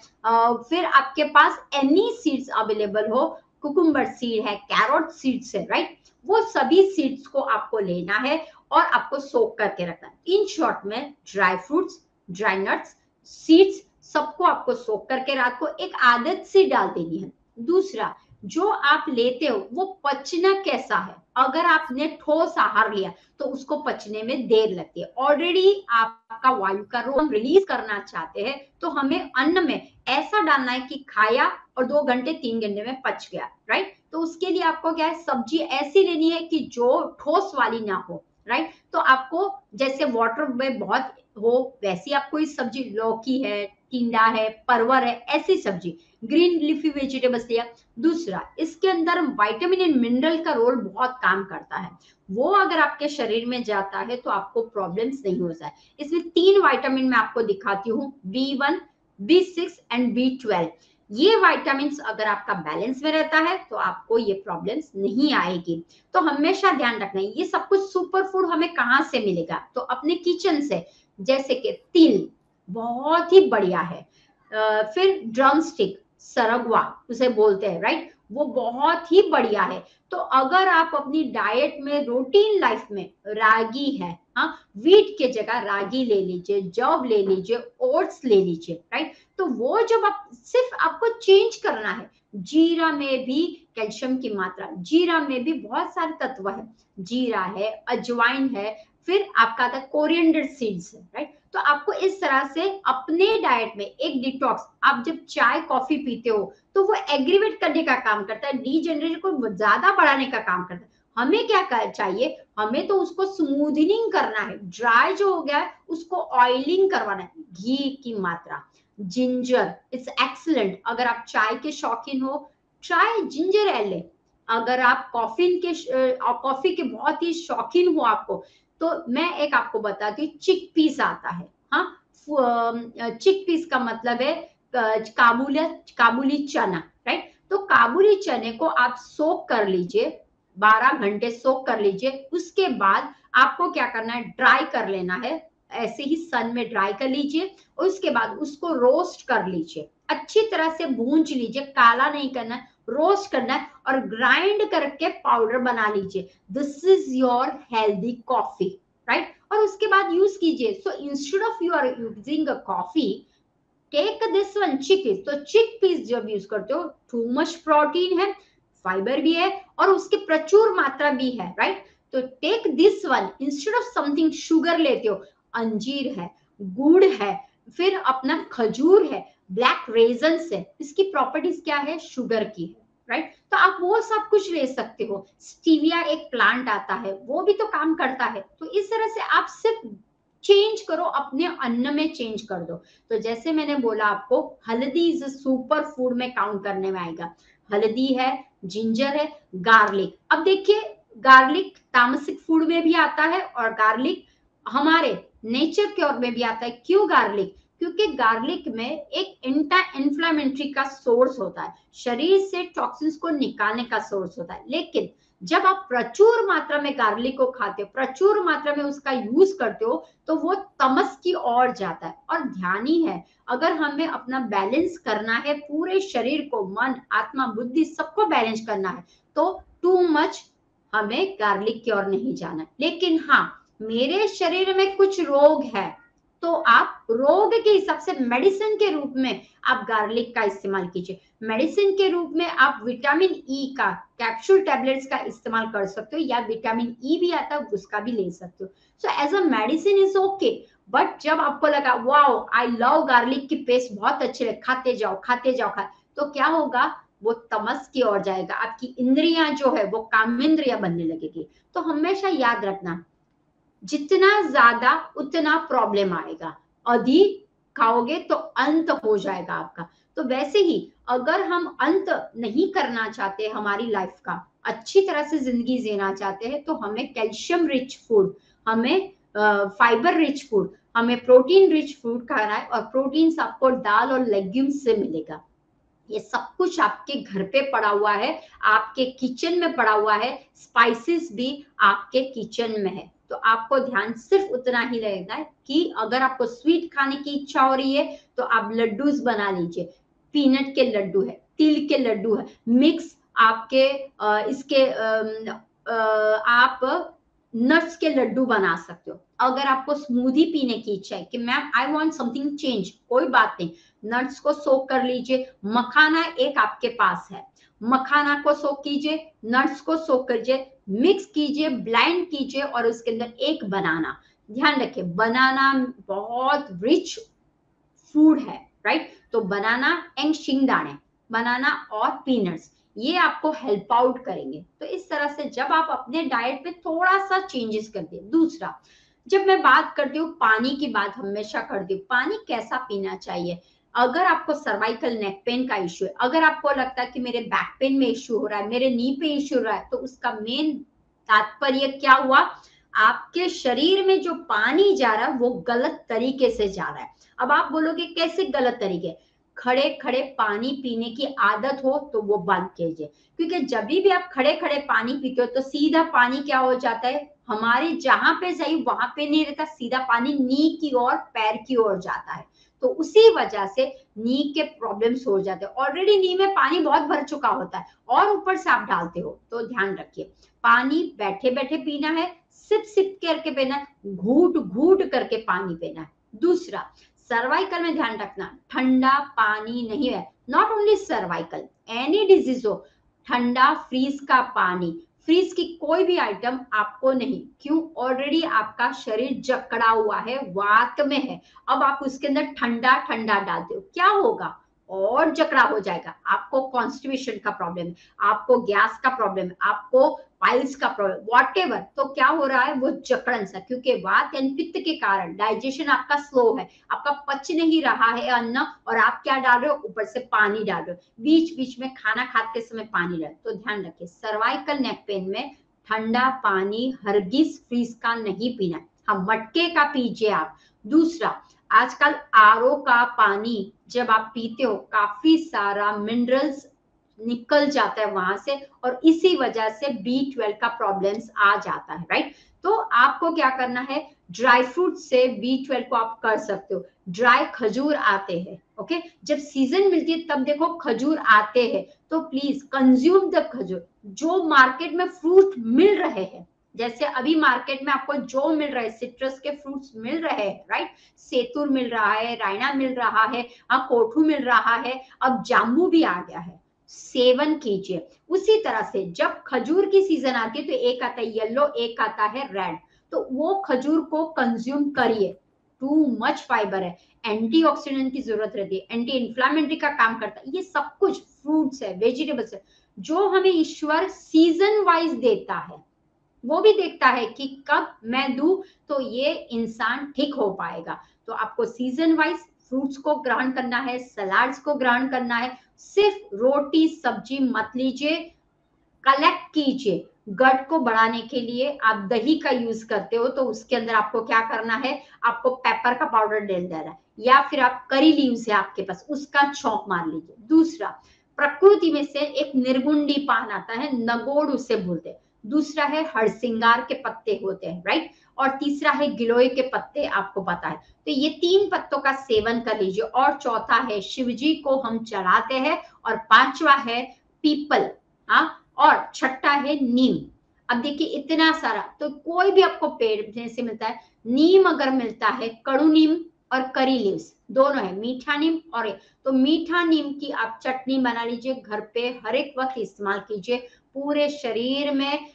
फिर आपके पास एनी सीड्स अवेलेबल हो, कुकुम्बर सीड है, कैरोट सीड्स है, राइट, वो सभी सीड्स को आपको लेना है और आपको सोक करके रखना है। इन शॉर्ट में dry fruits, dry nuts, seeds सबको आपको सोक करके रात को एक आदत से डाल देनी है। दूसरा, जो आप लेते हो वो पचना कैसा है? अगर आपने ठोस आहार लिया तो उसको पचने में देर लगती है। ऑलरेडी आपका वायु का रोग रिलीज करना चाहते हैं, तो हमें अन्न में ऐसा डालना है कि खाया और 2 घंटे 3 घंटे में पच गया, राइट। तो उसके लिए आपको क्या है? सब्जी ऐसी लेनी है कि जो ठोस वाली ना हो, राइट। तो आपको जैसे वाटर में बहुत हो वैसी आपको इस सब्जी, लौकी है, टिंडा है, परवर है, ऐसी सब्जी, ग्रीन लीफी वेजिटेबल्स लिया। दूसरा, इसके अंदर विटामिन एंड मिनरल का रोल बहुत काम करता है, वो अगर आपके शरीर में जाता है तो आपको प्रॉब्लम्स नहीं होता है। इसमें 3 विटामिन मैं आपको दिखाती हूँ, B1, B6 एंड B12। ये विटामिन्स अगर आपका बैलेंस में रहता है तो आपको ये प्रॉब्लम्स नहीं आएगी। तो हमेशा ध्यान रखना है, ये सब कुछ सुपर फूड हमें कहाँ से मिलेगा? तो अपने किचन से, जैसे कि तिल बहुत ही बढ़िया है, फिर ड्रम स्टिक, सरगवा उसे बोलते हैं, राइट, वो बहुत ही बढ़िया है। तो अगर आप अपनी डाइट में, रूटीन लाइफ में रागी है, हाँ, वीट के जगह रागी ले लीजिए, जव ले लीजिए, ओट्स ले लीजिए, राइट। तो वो जब आप, सिर्फ आपको चेंज करना है। जीरा में भी कैल्शियम की मात्रा, जीरा में भी बहुत सारे तत्व है, जीरा है, अजवाइन है, फिर आपका आता है कोरिएंडर सीड्स है, राइट। तो आपको इस तरह से अपने डाइट में एक डिटॉक्स, आप जब चाय कॉफी पीते हो तो वो एग्रीवेट करने का काम करता है, डीजेनरेट को ज्यादा बढ़ाने का काम करता है। हमें क्या चाहिए, हमें तो उसको स्मूथनिंग करना है, ड्राई जो हो गया है उसको ऑयलिंग करवाना है। घी की मात्रा, जिंजर इट्स एक्सीलेंट, अगर आप चाय के शौकीन हो ट्राई जिंजर एले। अगर आप कॉफी के बहुत ही शौकीन हो आपको, तो मैं एक आपको बताती हूँ, चिक पीस आता है। हाँ, चिक पीस का मतलब है काबुली चना, राइट। तो काबुली चने को आप सोक कर लीजिए, 12 घंटे सोक कर लीजिए। उसके बाद आपको क्या करना है, ड्राई कर लेना है, ऐसे ही सन में ड्राई कर लीजिए। उसके बाद उसको रोस्ट कर लीजिए, अच्छी तरह से भूंज लीजिए, काला नहीं करना है, रोस्ट करना है और ग्राइंड करके पाउडर बना लीजिए। This is your healthy coffee, right. और उसके बाद यूज कीजिए। So instead of you are using a coffee, take this one chickpeas. तो चिक पीस जब यूज करते हो, टू मच प्रोटीन है, फाइबर भी है और उसकी प्रचुर मात्रा भी है, राइट। तो take this one instead of something, sugar लेते हो, अंजीर है, गुड़ है, फिर अपना खजूर है, ब्लैक रेजन्स है, इसकी प्रॉपर्टीज क्या है, शुगर की है, राइट। तो आप वो सब कुछ ले सकते हो। स्टीविया एक प्लांट आता है, वो भी तो काम करता है। तो इस तरह से आप सिर्फ चेंज करो, अपने अन्न में चेंज कर दो। तो जैसे मैंने बोला आपको, हल्दी इज सुपर फूड में काउंट करने में आएगा। हल्दी है, जिंजर है, गार्लिक। अब देखिए, गार्लिक तामसिक फूड में भी आता है और गार्लिक हमारे नेचर के और में भी आता है। क्यों गार्लिक? क्योंकि गार्लिक में एक एंटा इन्फ्लामेटरी का सोर्स होता है, शरीर से टॉक्सिन्स को निकालने का सोर्स होता है। लेकिन जब आप प्रचुर मात्रा में गार्लिक को खाते हो, प्रचुर मात्रा में उसका यूज करते हो, तो वो तमस की ओर जाता है। और ध्यान ही है, अगर हमें अपना बैलेंस करना है, पूरे शरीर को, मन आत्मा बुद्धि सबको बैलेंस करना है, तो टू मच हमें गार्लिक की ओर नहीं जाना। लेकिन हाँ, मेरे शरीर में कुछ रोग है, तो आप रोग के हिसाब से मेडिसिन के रूप में आप गार्लिक का इस्तेमाल कीजिए। मेडिसिन के रूप में आप विटामिन ई का कैप्सूल टैबलेट्स का इस्तेमाल कर सकते हो, या विटामिन ई भी आता है उसका भी ले सकते हो। So as a medicine is okay. But जब आपको लगा वाओ आई लव गार्लिक की पेस्ट बहुत अच्छी लगे, खाते जाओ खाते जाओ तो क्या होगा, वो तमस की ओर जाएगा, आपकी इंद्रियां जो है वो कामेंद्रिया बनने लगेगी। तो हमेशा याद रखना, जितना ज्यादा उतना प्रॉब्लम आएगा, अधिक खाओगे तो अंत हो जाएगा आपका। तो वैसे ही अगर हम अंत नहीं करना चाहते हमारी लाइफ का, अच्छी तरह से जिंदगी जीना चाहते हैं, तो हमें कैल्शियम रिच फूड, हमें फाइबर रिच फूड, हमें प्रोटीन रिच फूड खाना है। और प्रोटीन आपको दाल और लेग्यूम्स से मिलेगा। ये सब कुछ आपके घर पे पड़ा हुआ है, आपके किचन में पड़ा हुआ है, स्पाइसेस भी आपके किचन में है। तो आपको ध्यान सिर्फ उतना ही रहेगा कि अगर आपको स्वीट खाने की इच्छा हो रही है, तो आप लड्डूस बना लीजिए। पीनट के लड्डू है, तिल के लड्डू है, मिक्स आपके इसके आप नट्स के लड्डू बना सकते हो। अगर आपको स्मूदी पीने की इच्छा है कि ma'am I want something change, कोई बात नहीं, नट्स को सोक कर लीजिए। मखाना एक आपके पास है, मखाना को सोक कीजिए, नट्स को सोक कीजिए, मिक्स कीजिए, ब्लेंड कीजिए और उसके अंदर एक बनाना। ध्यान रखिए, बनाना बहुत रिच फूड है, राइट। तो बनाना एंड शिंगदाने, बनाना और पीनट्स, ये आपको हेल्प आउट करेंगे। तो इस तरह से जब आप अपने डाइट में थोड़ा सा चेंजेस करते हैं। दूसरा, जब मैं बात करती हूँ पानी की, बात हमेशा करती हूँ, पानी कैसा पीना चाहिए। अगर आपको सर्वाइकल नेक पेन का इश्यू है, अगर आपको लगता है कि मेरे बैक पेन में इश्यू हो रहा है, मेरे नी पे इश्यू हो रहा है, तो उसका मेन तात्पर्य क्या हुआ, आपके शरीर में जो पानी जा रहा है वो गलत तरीके से जा रहा है। अब आप बोलोगे कैसे गलत तरीके, खड़े खड़े पानी पीने की आदत हो तो वो बंद कीजिए। क्योंकि जब भी आप खड़े खड़े पानी पीते हो, तो सीधा पानी क्या हो जाता है, हमारे जहां पे चाहिए वहां पे नहीं रहता, सीधा पानी नी की ओर, पैर की ओर जाता है। तो उसी वजह से नी के प्रॉब्लम्स हो जाते हैं। ऑलरेडी नी में पानी बहुत भर चुका होता है और ऊपर से आप डालते हो। तो ध्यान रखिए, पानी बैठे बैठे पीना है, सिप सिप करके पीना है, घूट घूट करके पानी पीना है। दूसरा, सर्वाइकल में ध्यान रखना, ठंडा पानी नहीं है। Not only cervical, any disease हो, ठंडा फ्रीज का पानी, फ्रीज की कोई भी आइटम आपको नहीं, क्यों? ऑलरेडी आपका शरीर जकड़ा हुआ है, वात में है। अब आप उसके अंदर ठंडा ठंडा डालते हो, क्या होगा? और जकड़ा हो जाएगा। आपको कॉन्स्टिपेशन का प्रॉब्लम है, आपको गैस का प्रॉब्लम है, आपको पाइल्स का प्रॉब्लम, व्हाटएवर, तो क्या हो रहा है? वो जकड़न सा, क्योंकि वात एंड पित्त के कारण डाइजेशन आपका स्लो है, आपका पच नहीं रहा है अन्न, और आप क्या डाल रहे हो? ऊपर से पानी डाल रहे हो, बीच बीच में खाना खाते समय पानी डाल। तो ध्यान रखिए, सर्वाइकल नेक पेन में ठंडा पानी हरगिज फ्रीज का नहीं पीना। हाँ, मटके का पीजिए आप। दूसरा, आजकल आरओ का पानी जब आप पीते हो, काफी सारा मिनरल्स निकल जाता है वहां से, और इसी वजह से B12 का प्रॉब्लम्स आ जाता है, राइट? तो आपको क्या करना है? ड्राई फ्रूट से B12 को आप कर सकते हो। ड्राई खजूर आते हैं, ओके? जब सीजन मिलती है तब देखो खजूर आते हैं, तो प्लीज कंज्यूम द खजूर। जो मार्केट में फ्रूट मिल रहे हैं, जैसे अभी मार्केट में आपको जो मिल रहा है, सिट्रस के फ्रूट्स मिल रहे हैं, राइट? सेतुर मिल रहा है, रायना मिल रहा है, कोठू मिल रहा है, अब जाम्बू भी आ गया है, सेवन कीजिए। उसी तरह से जब खजूर की सीजन आती है तो एक आता है येलो, एक आता है रेड, तो वो खजूर को कंज्यूम करिए। टू मच फाइबर है, एंटीऑक्सीडेंट की जरूरत रहती है, एंटी इंफ्लेमेटरी का काम करता है। ये सब कुछ फ्रूट्स है, वेजिटेबल्स है, जो हमें ईश्वर सीजन वाइज देता है। वो भी देखता है कि कब मैं दूं तो ये इंसान ठीक हो पाएगा। तो आपको सीजन वाइज फ्रूट्स को ग्रहण करना है, सलाड्स को ग्रहण करना है। सिर्फ रोटी सब्जी मत लीजिए, कलेक्ट कीजिए। गट को बढ़ाने के लिए आप दही का यूज करते हो, तो उसके अंदर आपको क्या करना है? आपको पेपर का पाउडर डाल देना है, या फिर आप करी लीव्स है आपके पास, उसका छौंक मार लीजिए। दूसरा, प्रकृति में से एक निर्गुंडी पान आता है, नगोड़ उसे बोलते हैं। दूसरा है हरसिंगार के पत्ते होते हैं, राइट? और तीसरा है गिलोय के पत्ते, आपको पता है। तो ये 3 पत्तों का सेवन कर लीजिए। और चौथा है शिवजी को हम चढ़ाते हैं, और पांचवा है पीपल, हाँ, और छठा है नीम। अब देखिए इतना सारा, तो कोई भी आपको पेड़ जैसे मिलता है, नीम अगर मिलता है, कड़ू नीम और करी लीव्स दोनों है, मीठा नीम और तो मीठा नीम की आप चटनी बना लीजिए घर पे, हर एक वक्त इस्तेमाल कीजिए। पूरे शरीर में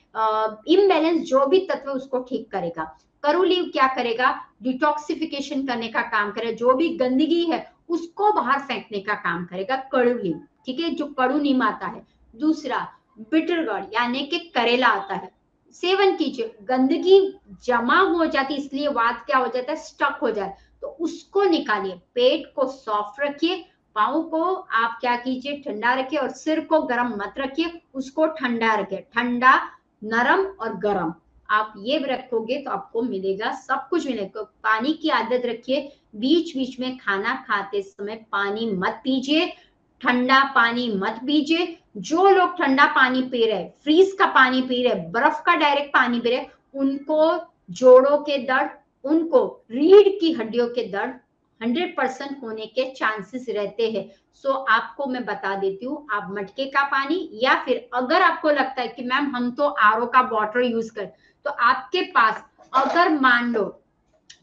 इम्बैलेंस जो भी तत्व उसको ठीक करेगा। करू लीव क्या करेगा? डिटॉक्सिफिकेशन करने का काम करेगा, जो भी गंदगी है उसको बाहर फेंकने का काम करेगा कड़ू लीव, ठीक है, जो कड़ू नीम आता है। दूसरा, बिटर गोर्ड यानी कि करेला आता है, सेवन कीजिए। गंदगी जमा हो जाती, इसलिए वात क्या हो जाता है? स्टक हो जाए, तो उसको निकालिए। पेट को सॉफ्ट रखिए, पाँव को आप क्या कीजिए? ठंडा रखिए, और सिर को गर्म मत रखिए, उसको ठंडा रखिए। ठंडा, नरम और गर्म, आप ये रखोगे तो आपको मिलेगा, सब कुछ मिलेगा। पानी की आदत रखिए, बीच बीच में खाना खाते समय पानी मत पीजिए, ठंडा पानी मत पीजिए। जो लोग ठंडा पानी पी रहे, फ्रीज का पानी पी रहे, बर्फ का डायरेक्ट पानी पी रहे, उनको जोड़ों के दर्द, उनको रीढ़ की हड्डियों के दर्द 100% होने के चांसेस रहते हैं। सो आपको मैं बता देती हूँ, आप मटके का पानी, या फिर अगर आपको लगता है कि मैम हम तो आरओ का वाटर यूज कर, तो आपके पास अगर मान लो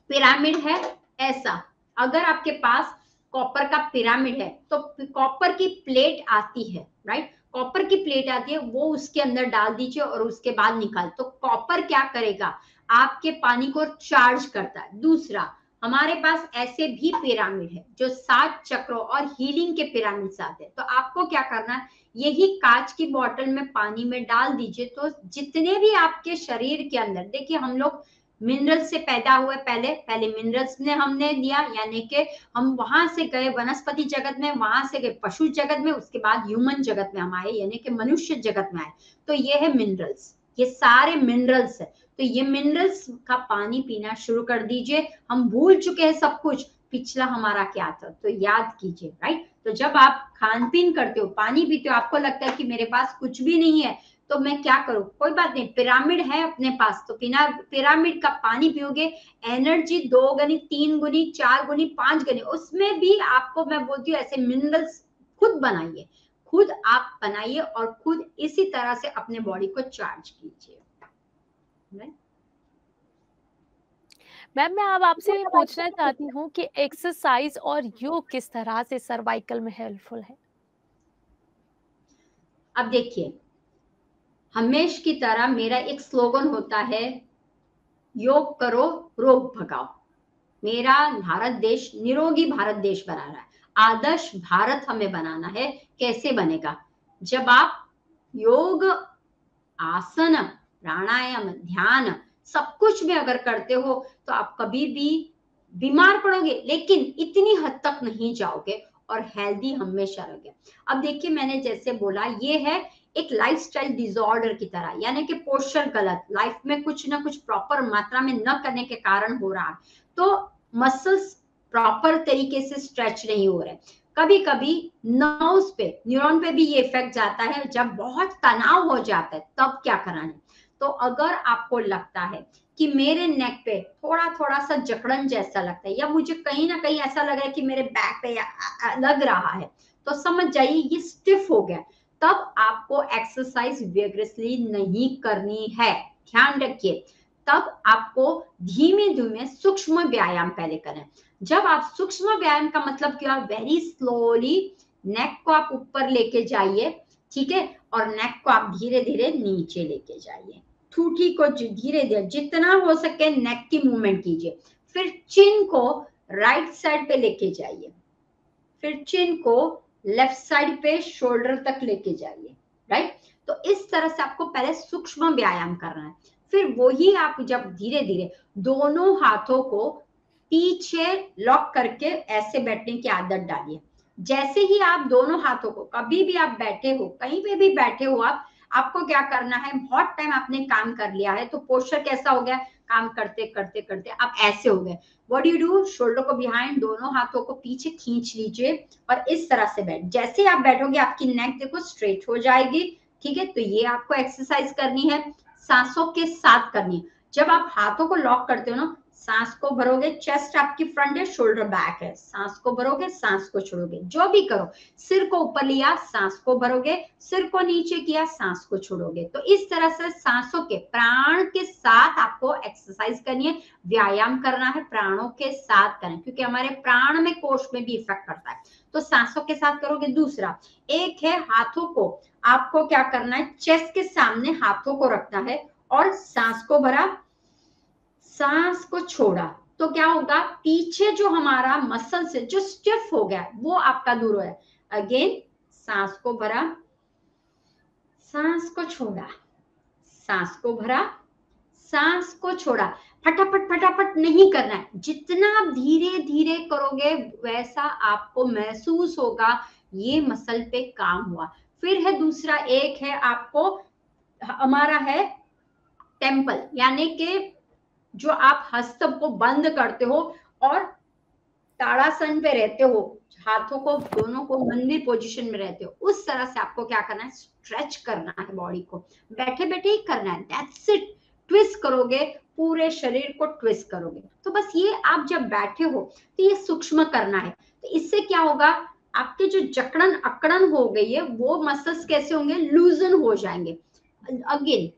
पिरामिड है, ऐसा अगर आपके पास कॉपर का पिरामिड है, तो कॉपर की प्लेट आती है, राइट? कॉपर की प्लेट आती है, वो उसके अंदर डाल दीजिए और उसके बाद निकाल, तो कॉपर क्या करेगा? आपके पानी को चार्ज करता है। दूसरा, हमारे पास ऐसे भी पिरामिड है जो 7 चक्रों और हीलिंग के पिरामिड आते हैं। तो आपको क्या करना है? यही कांच की बोतल में पानी में डाल दीजिए, तो जितने भी आपके शरीर के अंदर, देखिए हम लोग मिनरल से पैदा हुए, पहले पहले मिनरल्स ने हमने दिया, यानी कि हम वहां से गए वनस्पति जगत में, वहां से गए पशु जगत में, उसके बाद ह्यूमन जगत में हम आए, यानी कि मनुष्य जगत में आए। तो ये है मिनरल्स, ये सारे मिनरल्स है। तो ये मिनरल्स का पानी पीना शुरू कर दीजिए। हम भूल चुके हैं सब कुछ, पिछला हमारा क्या था, तो याद कीजिए, राइट? तो जब आप खान पीन करते हो, पानी पीते हो, आपको लगता है कि मेरे पास कुछ भी नहीं है, तो मैं क्या करूं? कोई बात नहीं, पिरामिड है अपने पास, तो बिना पिरामिड का पानी पियोगे, एनर्जी 2 गुनी, 3 गुनी, 4 गुनी, 5 गुनी। उसमें भी आपको मैं बोलती हूँ ऐसे मिनरल्स खुद बनाइए, खुद आप बनाइए, और खुद इसी तरह से अपने बॉडी को चार्ज कीजिए। मैम, मैं अब आपसे पूछना चाहती हूँ कि एक्सरसाइज और योग किस तरह से सर्वाइकल में हेल्पफुल है? अब देखिए, हमेश की तरह मेरा एक स्लोगन होता है, योग करो रोग भगाओ। मेरा भारत देश निरोगी भारत देश बना रहा है, आदर्श भारत हमें बनाना है। कैसे बनेगा? जब आप योग, आसन, प्राणायाम, ध्यान सब कुछ में अगर करते हो तो आप कभी भी बीमार पड़ोगे लेकिन इतनी हद तक नहीं जाओगे और हेल्दी हमेशा रहोगे। अब देखिए, मैंने जैसे बोला, ये है एक लाइफस्टाइल डिसऑर्डर की तरह, यानी कि पोस्चर गलत, लाइफ में कुछ ना कुछ प्रॉपर मात्रा में न करने के कारण हो रहा है। तो मसल्स प्रॉपर तरीके से स्ट्रेच नहीं हो रहे। कभी कभी नर्व्स पे, न्यूरॉन पे भी ये इफेक्ट जाता है। जब बहुत तनाव हो जाता है तब क्या करना है? तो अगर आपको लगता है कि मेरे नेक पे थोड़ा थोड़ा सा जकड़न जैसा लगता है, या मुझे कहीं ना कहीं ऐसा लग रहा है कि मेरे बैक पे लग रहा है, तो समझ जाइए ये स्टिफ हो गया। तब आपको एक्सरसाइज विगरसली नहीं करनी है, ध्यान रखिए। तब आपको धीमे धीमे सूक्ष्म व्यायाम पहले करें। जब आप सूक्ष्म व्यायाम का मतलब क्या? वेरी स्लोली नेक को आप ऊपर लेके जाइए, ठीक है, और नेक को आप धीरे धीरे नीचे लेके जाइए। ठूठी को धीरे धीरे जितना हो सके नेक की मूवमेंट कीजिए। फिर चिन को राइट साइड पे लेके जाइए, फिर चिन को लेफ्ट साइड पे शोल्डर तक लेके जाइए, राइट। तो इस तरह से आपको पहले सूक्ष्म व्यायाम करना है। फिर वही आप जब धीरे धीरे दोनों हाथों को पीछे लॉक करके ऐसे बैठने की आदत डालिए। जैसे ही आप दोनों हाथों को, कभी भी आप बैठे हो, कहीं पे भी बैठे हो आप, आपको क्या करना है? बहुत टाइम आपने काम कर लिया है तो पोस्चर कैसा हो गया? काम करते करते करते आप ऐसे हो गए। What you do? शोल्डर को बिहाइंड, दोनों हाथों को पीछे खींच लीजिए और इस तरह से बैठ। जैसे आप बैठोगे आपकी नेक देखो स्ट्रेट हो जाएगी, ठीक है। तो ये आपको एक्सरसाइज करनी है, सांसों के साथ करनी है। जब आप हाथों को लॉक करते हो ना, सांस को भरोगे, चेस्ट आपकी फ्रंट है, शोल्डर बैक है, सांस को भरोगे, सांस को छोड़ोगे, जो भी करो। सिर को ऊपर लिया, सांस को भरोगे, सिर को नीचे किया, सांस को छोड़ोगे। तो इस तरह से सांसों के, प्राण के साथ आपको एक्सरसाइज करनी है, व्यायाम करना है, प्राणों के साथ करें, क्योंकि हमारे प्राण में, कोष में भी इफेक्ट करता है। तो सांसों के साथ करोगे। दूसरा एक है, हाथों को आपको क्या करना है? चेस्ट के सामने हाथों को रखना है और सांस को भरा, सांस को छोड़ा। तो क्या होगा? पीछे जो हमारा मसल से जो स्टिफ हो गया वो आपका दूर हो है। अगेन सांस को भरा, सांस को छोड़ा, सांस को भरा, सांस को छोड़ा। फटाफट फटाफट नहीं करना है, जितना आप धीरे धीरे करोगे वैसा आपको महसूस होगा ये मसल पे काम हुआ। फिर है दूसरा, एक है आपको, हमारा है टेम्पल, यानी कि जो आप हस्त को बंद करते हो और ताड़ासन पे रहते हो, हाथों को दोनों को मंदिर पोजीशन में रहते हो, उस तरह से आपको क्या करना है? स्ट्रेच करना है बॉडी को, बैठे बैठे ही करना है, दैट्स इट। ट्विस्ट करोगे, पूरे शरीर को ट्विस्ट करोगे। तो बस ये आप जब बैठे हो तो ये सूक्ष्म करना है। तो इससे क्या होगा? आपके जो जकड़न अकड़न हो गई है वो मसल्स कैसे होंगे? लूजन हो जाएंगे। अगेन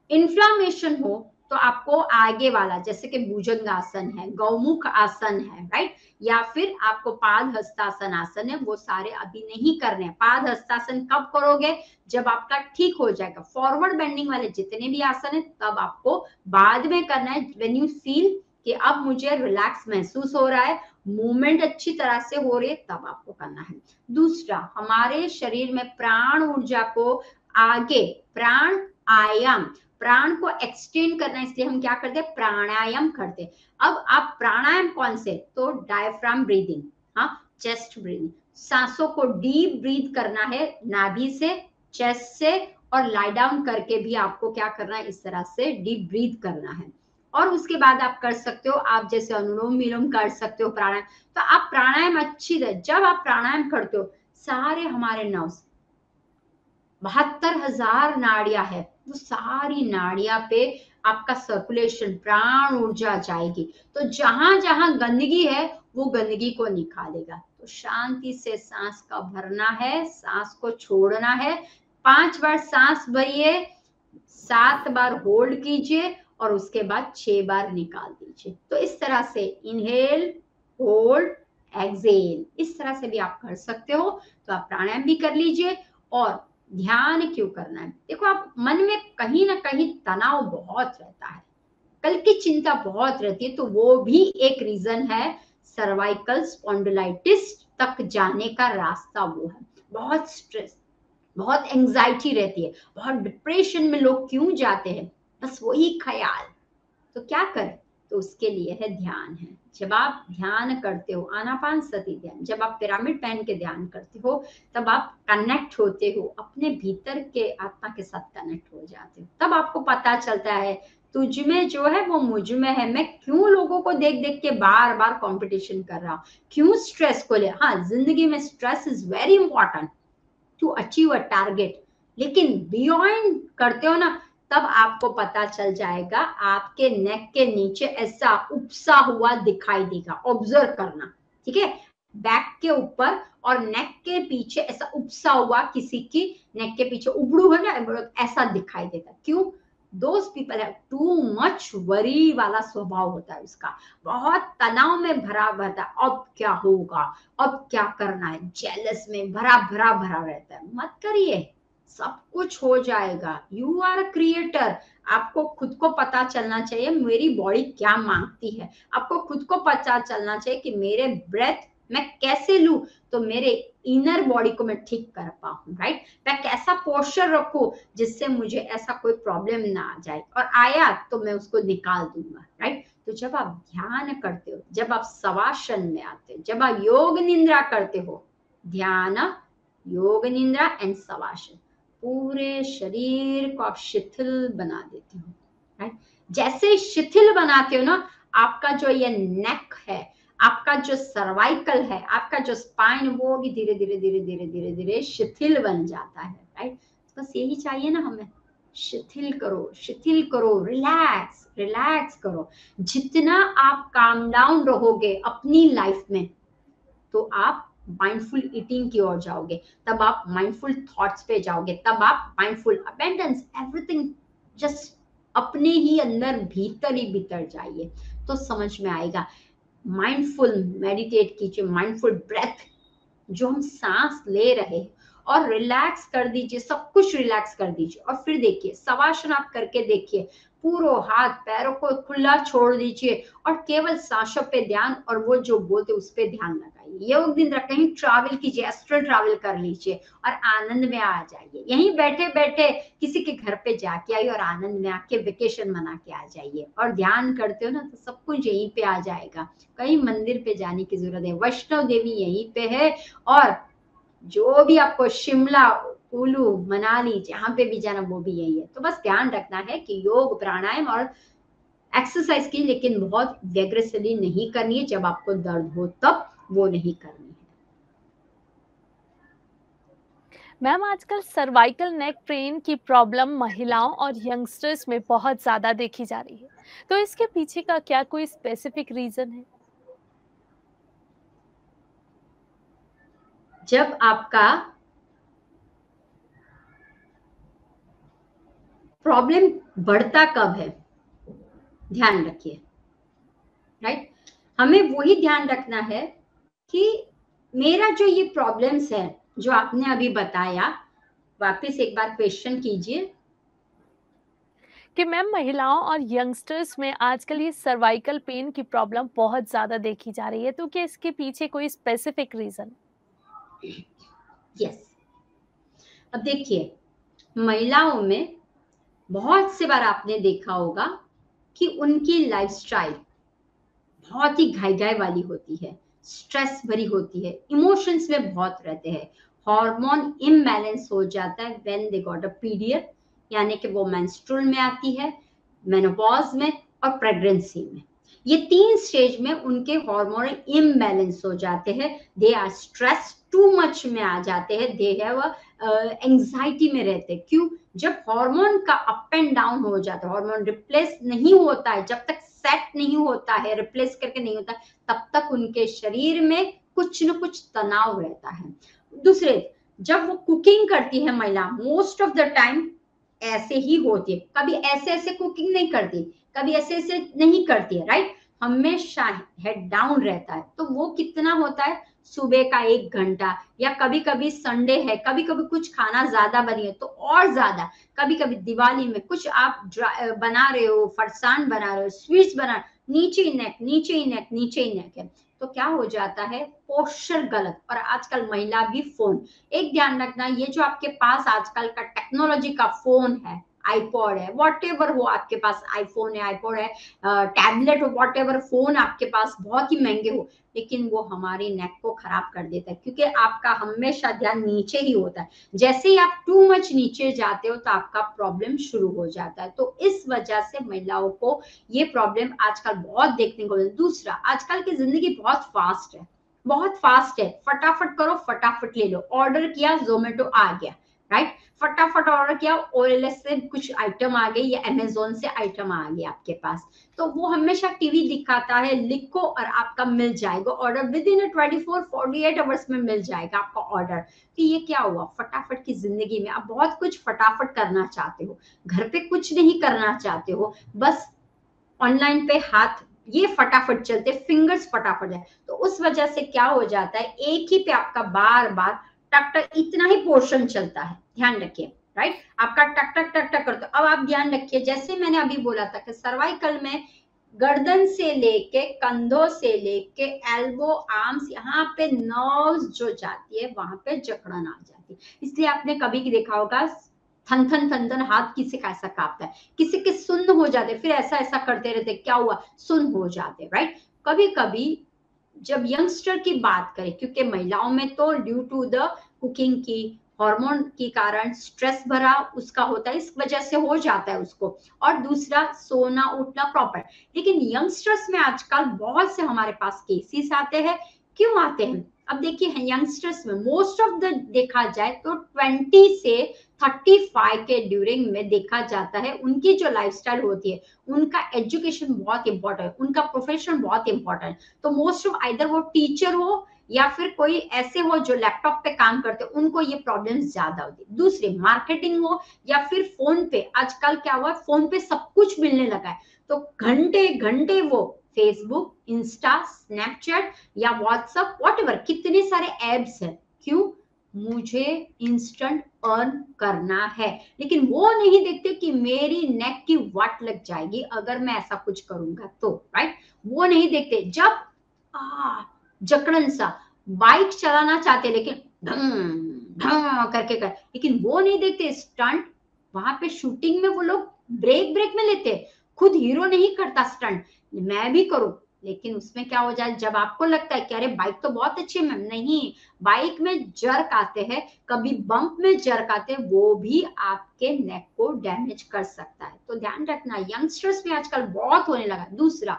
इन्फ्लामेशन हो तो आपको आगे वाला, जैसे कि भुजंग आसन है, गौमुख आसन है, राइट, या फिर आपको पाद हस्तासन आसन है, वो सारे अभी नहीं करने। पाद हस्तासन कब करोगे? जब आपका ठीक हो जाएगा। फॉरवर्ड बेंडिंग वाले जितने भी आसन है तब आपको बाद में करना है, व्हेन यू फील कि अब मुझे रिलैक्स महसूस हो रहा है, मूवमेंट अच्छी तरह से हो रही है, तब आपको करना है। दूसरा, हमारे शरीर में प्राण ऊर्जा को आगे, प्राण आयाम, प्राण को एक्सटेंड करना, इसलिए हम क्या करते हैं? प्राणायाम करते हैं। अब आप प्राणायाम कौन से? तो डायफ्राम ब्रीदिंग, हाँ, चेस्ट ब्रीदिंग, सांसों को डीप ब्रीथ करना है नाभि से, चेस्ट से, और लाई डाउन करके भी आपको क्या करना है? इस तरह से डीप ब्रीथ करना है। और उसके बाद आप कर सकते हो, आप जैसे अनुलोम विलोम कर सकते हो, प्राणायाम। तो आप प्राणायाम अच्छी तरह, जब आप प्राणायाम करते हो, सारे हमारे नर्व्स, 72,000 नाड़ियां है, वो सारी नाड़ियां पे आपका सर्कुलेशन, प्राण ऊर्जा जाएगी। तो जहां जहां गंदगी है वो गंदगी को निकालेगा। तो शांति से सांस का भरना है, सांस को छोड़ना है। 5 बार सांस भरिए, 7 बार होल्ड कीजिए और उसके बाद 6 बार निकाल दीजिए। तो इस तरह से इनहेल, होल्ड, एक्सेल, इस तरह से भी आप कर सकते हो। तो आप प्राणायाम भी कर लीजिए और ध्यान क्यों करना है? देखो, आप मन में कहीं ना कहीं तनाव बहुत रहता है, कल की चिंता बहुत रहती है, तो वो भी एक रीजन है सर्वाइकल स्पॉन्डिलाइटिस तक जाने का रास्ता वो है। बहुत स्ट्रेस, बहुत एंजाइटी रहती है, बहुत डिप्रेशन में लोग क्यों जाते हैं? बस वही ख्याल। तो क्या करें? तो उसके लिए है ध्यान है। जब आप ध्यान करते हो, आनापान सती ध्यान, जब आप पिरामिड पहन के ध्यान करते हो, तब आप कनेक्ट होते हो, अपने भीतर के आत्मा के साथ कनेक्ट हो जाते हो। तब आपको पता चलता है तुझ में जो है वो मुझ में है। मैं क्यों लोगों को देख देख के बार बार कंपटीशन कर रहा हूँ? क्यों स्ट्रेस को ले? हाँ, जिंदगी में stress is very important to achieve a target, लेकिन बियॉन्ड करते हो ना, तब आपको पता चल जाएगा आपके नेक के नीचे ऐसा उपसा हुआ दिखाई देगा। ऑब्जर्व करना, ठीक है? बैक के ऊपर और नेक के पीछे ऐसा उपसा हुआ, किसी की नेक के पीछे उबड़ू है ना, ऐसा दिखाई देता। क्यों? Those people have too much worry वाला स्वभाव होता है उसका, बहुत तनाव में भरा रहता है। अब क्या होगा, अब क्या करना है, जेलस में भरा भरा भरा रहता है। मत करिए, सब कुछ हो जाएगा। You are a creator. आपको खुद को पता चलना चाहिए मेरी बॉडी क्या मांगती है। आपको खुद को पता चलना चाहिए कि मेरे ब्रेथ मैं कैसे लूं तो मेरे इनर बॉडी को मैं ठीक कर पाऊं, राइट? मैं कैसा पोस्चर रखूं जिससे मुझे ऐसा कोई प्रॉब्लम ना आ जाए, और आया तो मैं उसको निकाल दूंगा, राइट? तो जब आप ध्यान करते हो, जब आप शवासन में आते हो, जब आप योग निंद्रा करते हो, ध्यान, योग निंद्रा एंड शवासन, पूरे शरीर को आप शिथिल बना देते हो, राइट? जैसे शिथिल बनाते हो ना, आपका जो ये नेक है, आपका जो सर्वाइकल है, आपका जो स्पाइन, वो भी धीरे धीरे धीरे धीरे धीरे धीरे शिथिल बन जाता है, राइट? बस यही चाहिए ना हमें, शिथिल करो, शिथिल करो, रिलैक्स रिलैक्स करो। जितना आप काम डाउन रहोगे अपनी लाइफ में, तो आप माइंडफुल ईटिंग की ओर जाओगे, तब आप माइंडफुल थॉट्स पे जाओगे, तब आप माइंडफुल अबेंडेंस, एवरीथिंग जस्ट अपने ही अंदर भीतर ही भीतर जाइए, तो समझ में आएगा। माइंडफुल मेडिटेट कीजिए, माइंडफुल ब्रेथ, जो हम सांस ले रहे हैं, और रिलैक्स कर दीजिए, सब कुछ रिलैक्स कर दीजिए। और फिर देखिए, शवासन आप करके देखिए, पूरे हाथ पैरों को खुला छोड़ दीजिए और केवल सांसों पे ध्यान, और वो जो बोलते उस पे ध्यान लगाइए। योग निद्रा, कहीं ट्रैवल कीजिए, एस्ट्रल ट्रैवल कर लीजिए और आनंद में आ जाइए। यहीं बैठे बैठे किसी के घर पे जाके आइए और आनंद में आके वेकेशन मना के आ जाइए। और ध्यान करते हो ना तो सब कुछ यहीं पे आ जाएगा, कहीं मंदिर पे जाने की जरूरत है। वैष्णव देवी यहीं पे है, और जो भी आपको शिमला, कुल्लू, मनाली, जहां पे भी जाना वो भी यही है। तो बस ध्यान रखना है कि योग, प्राणायाम और एक्सरसाइज की, लेकिन बहुत व्यग्रसली नहीं करनी है। जब आपको दर्द हो तब वो नहीं करनी है। मैम, आजकल सर्वाइकल नेक पेन की प्रॉब्लम महिलाओं और यंगस्टर्स में बहुत ज्यादा देखी जा रही है, तो इसके पीछे का क्या कोई स्पेसिफिक रीजन है? जब आपका प्रॉब्लम बढ़ता कब है, ध्यान रखिए, राइट? हमें वही ध्यान रखना है कि मेरा जो ये प्रॉब्लम्स है जो आपने अभी बताया, वापस एक बार क्वेश्चन कीजिए। कि मैम, महिलाओं और यंगस्टर्स में आजकल ये सर्वाइकल पेन की प्रॉब्लम बहुत ज्यादा देखी जा रही है, तो क्या इसके पीछे कोई स्पेसिफिक रीजन? यस, अब देखिए, महिलाओं में बहुत से बार आपने देखा होगा कि उनकी लाइफस्टाइल बहुत ही घाई घाई वाली होती है, स्ट्रेस भरी होती है, इमोशंस में बहुत रहते हैं, हार्मोन इम्बैलेंस हो जाता है when they got a period, यानी कि वो मेंस्ट्रुअल में आती है, मेनोपॉज में और प्रेगनेंसी में। ये 3 स्टेज में उनके हार्मोनल इम्बैलेंस हो जाते हैं, they are stress too much में आ जाते हैं, दे हैव एंजाइटी में रहते हैं। क्यों? जब हार्मोन का अप एंड डाउन हो जाता है, हार्मोन रिप्लेस नहीं होता है, जब तक सेट नहीं होता है, रिप्लेस करके नहीं होता, तब तक उनके शरीर में कुछ न कुछ तनाव रहता है। दूसरे, जब वो कुकिंग करती है महिला, मोस्ट ऑफ द टाइम ऐसे ही होती है, कभी ऐसे ऐसे कुकिंग नहीं करती, कभी ऐसे ऐसे नहीं करती है, राइट? हमेशा हेड डाउन रहता है, तो वो कितना होता है, सुबह का 1 घंटा, या कभी कभी संडे है, कभी कभी कुछ खाना ज्यादा बनी है तो और ज्यादा, कभी कभी दिवाली में कुछ आप बना रहे हो, फरसान बना रहे हो, स्वीट्स बना, नीचे ही नेक, नीचे ही नेक, नीचे ही नेक है, तो क्या हो जाता है, पोस्चर गलत। और आजकल महिला भी फोन, एक ध्यान रखना, ये जो आपके पास आजकल का टेक्नोलॉजी का फोन है, आईपॉड है, वॉट एवर हो आपके पास, आईफोन है, आईपॉड है, टैबलेट हो, वॉट एवर फोन आपके पास बहुत ही महंगे हो, लेकिन वो हमारी नेक को खराब कर देता है, क्योंकि आपका हमेशा ध्यान नीचे ही होता है। जैसे ही आप टू मच नीचे जाते हो तो आपका प्रॉब्लम शुरू हो जाता है। तो इस वजह से महिलाओं को ये प्रॉब्लम आजकल बहुत देखने को मिलता है। दूसरा, आजकल की जिंदगी बहुत फास्ट है, बहुत फास्ट है, फटाफट करो, फटाफट ले लो, ऑर्डर किया, जोमेटो आ गया, राइट, फटाफट ऑर्डर किया, ओएलएक्स से कुछ आइटम आ गई या अमेजोन से आइटम आ गया आपके पास, तो वो हमेशा टीवी दिखाता है, लिखो और आपका मिल जाएगा ऑर्डर, विद इन 24-48 आवर्स में मिल जाएगा आपका ऑर्डर। तो ये क्या हुआ, फटाफट की जिंदगी में आप बहुत कुछ फटाफट करना चाहते हो, घर पे कुछ नहीं करना चाहते हो, बस ऑनलाइन पे हाथ ये फटाफट चलते, फिंगर्स फटाफट है, तो उस वजह से क्या हो जाता है, एक ही पे आपका बार बार टक टक इतना ही पोर्शन चलता है, ध्यान रखिए, राइट, आपका टक टक टक टक करते। अब आप ध्यान रखिए, जैसे मैंने अभी बोला था कि सर्वाइकल में गर्दन से लेके कंधों से लेके एल्बो, आर्म्स, यहाँ पे नर्व्स जो जाती है वहां पे जकड़न आ जाती है, इसलिए आपने कभी देखा होगा थन थन थन थन हाथ किसी का ऐसा कांपता है, किसी के सुन्न हो जाते, फिर ऐसा ऐसा करते रहते, क्या हुआ, सुन्न हो जाते, राइट। कभी कभी जब यंगस्टर की बात करें, क्योंकि महिलाओं में तो ड्यू टू द कुकिंग की, हार्मोन के कारण स्ट्रेस भरा उसका होता है, इस वजह से हो जाता है उसको, और दूसरा सोना उठना प्रॉपर। लेकिन यंगस्टर्स में आजकल बहुत से हमारे पास केसेस आते हैं, क्यों आते हैं, अब देखिए यंगस्टर्स में मोस्ट ऑफ द देखा जाए तो 20 से 35 के ड्यूरिंग में देखा जाता है, उनकी जो लाइफस्टाइल होती है, उनका एजुकेशन बहुत इंपॉर्टेंट है, उनका प्रोफेशन बहुत इंपॉर्टेंट है, तो मोस्ट ऑफ आइदर वो टीचर हो या फिर कोई ऐसे हो जो लैपटॉप पे काम करते, उनको ये प्रॉब्लम्स ज्यादा होती है। दूसरी मार्केटिंग हो या फिर फोन पे, आजकल क्या हुआ, फोन पे सब कुछ मिलने लगा है, तो घंटे घंटे वो फेसबुक, इंस्टा, स्नैपचैट या व्हाट्सएप, व्हाटएवर, कितने सारे एप्स हैं, क्यों, मुझे इंस्टेंट अर्न करना है, लेकिन वो नहीं देखते कि मेरी नेक की वाट लग जाएगी अगर मैं ऐसा कुछ करूंगा तो, राइट, वो नहीं देखते। जब जकड़न सा बाइक चलाना चाहते, लेकिन ढंग ढंग करके कर, लेकिन वो नहीं देखते स्टंट, वहां पे शूटिंग में वो लोग ब्रेक ब्रेक में लेते, खुद हीरो नहीं करता स्टंट, मैं भी करूं, लेकिन उसमें क्या हो जाए, जब आपको लगता है कि अरे बाइक तो बहुत अच्छी है, मैम, नहीं, बाइक में जर्क आते हैं, कभी बम्प में जर्क आते हैं, वो भी आपके नेक को डैमेज कर सकता है। तो ध्यान रखना, यंगस्टर्स में आजकल बहुत होने लगा। दूसरा,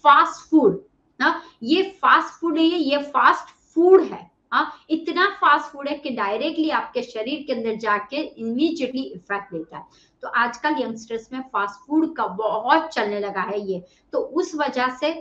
फास्ट फूड, ना, ये फास्ट फूड नहीं है, ये फास्ट फूड है, हाँ, इतना फास्ट फूड है कि डायरेक्टली आपके शरीर के अंदर जाके इमीडिएटली इफेक्ट देता है। तो आजकल यंगस्टर्स में फास्ट फूड का बहुत चलने लगा है ये, तो उस वजह से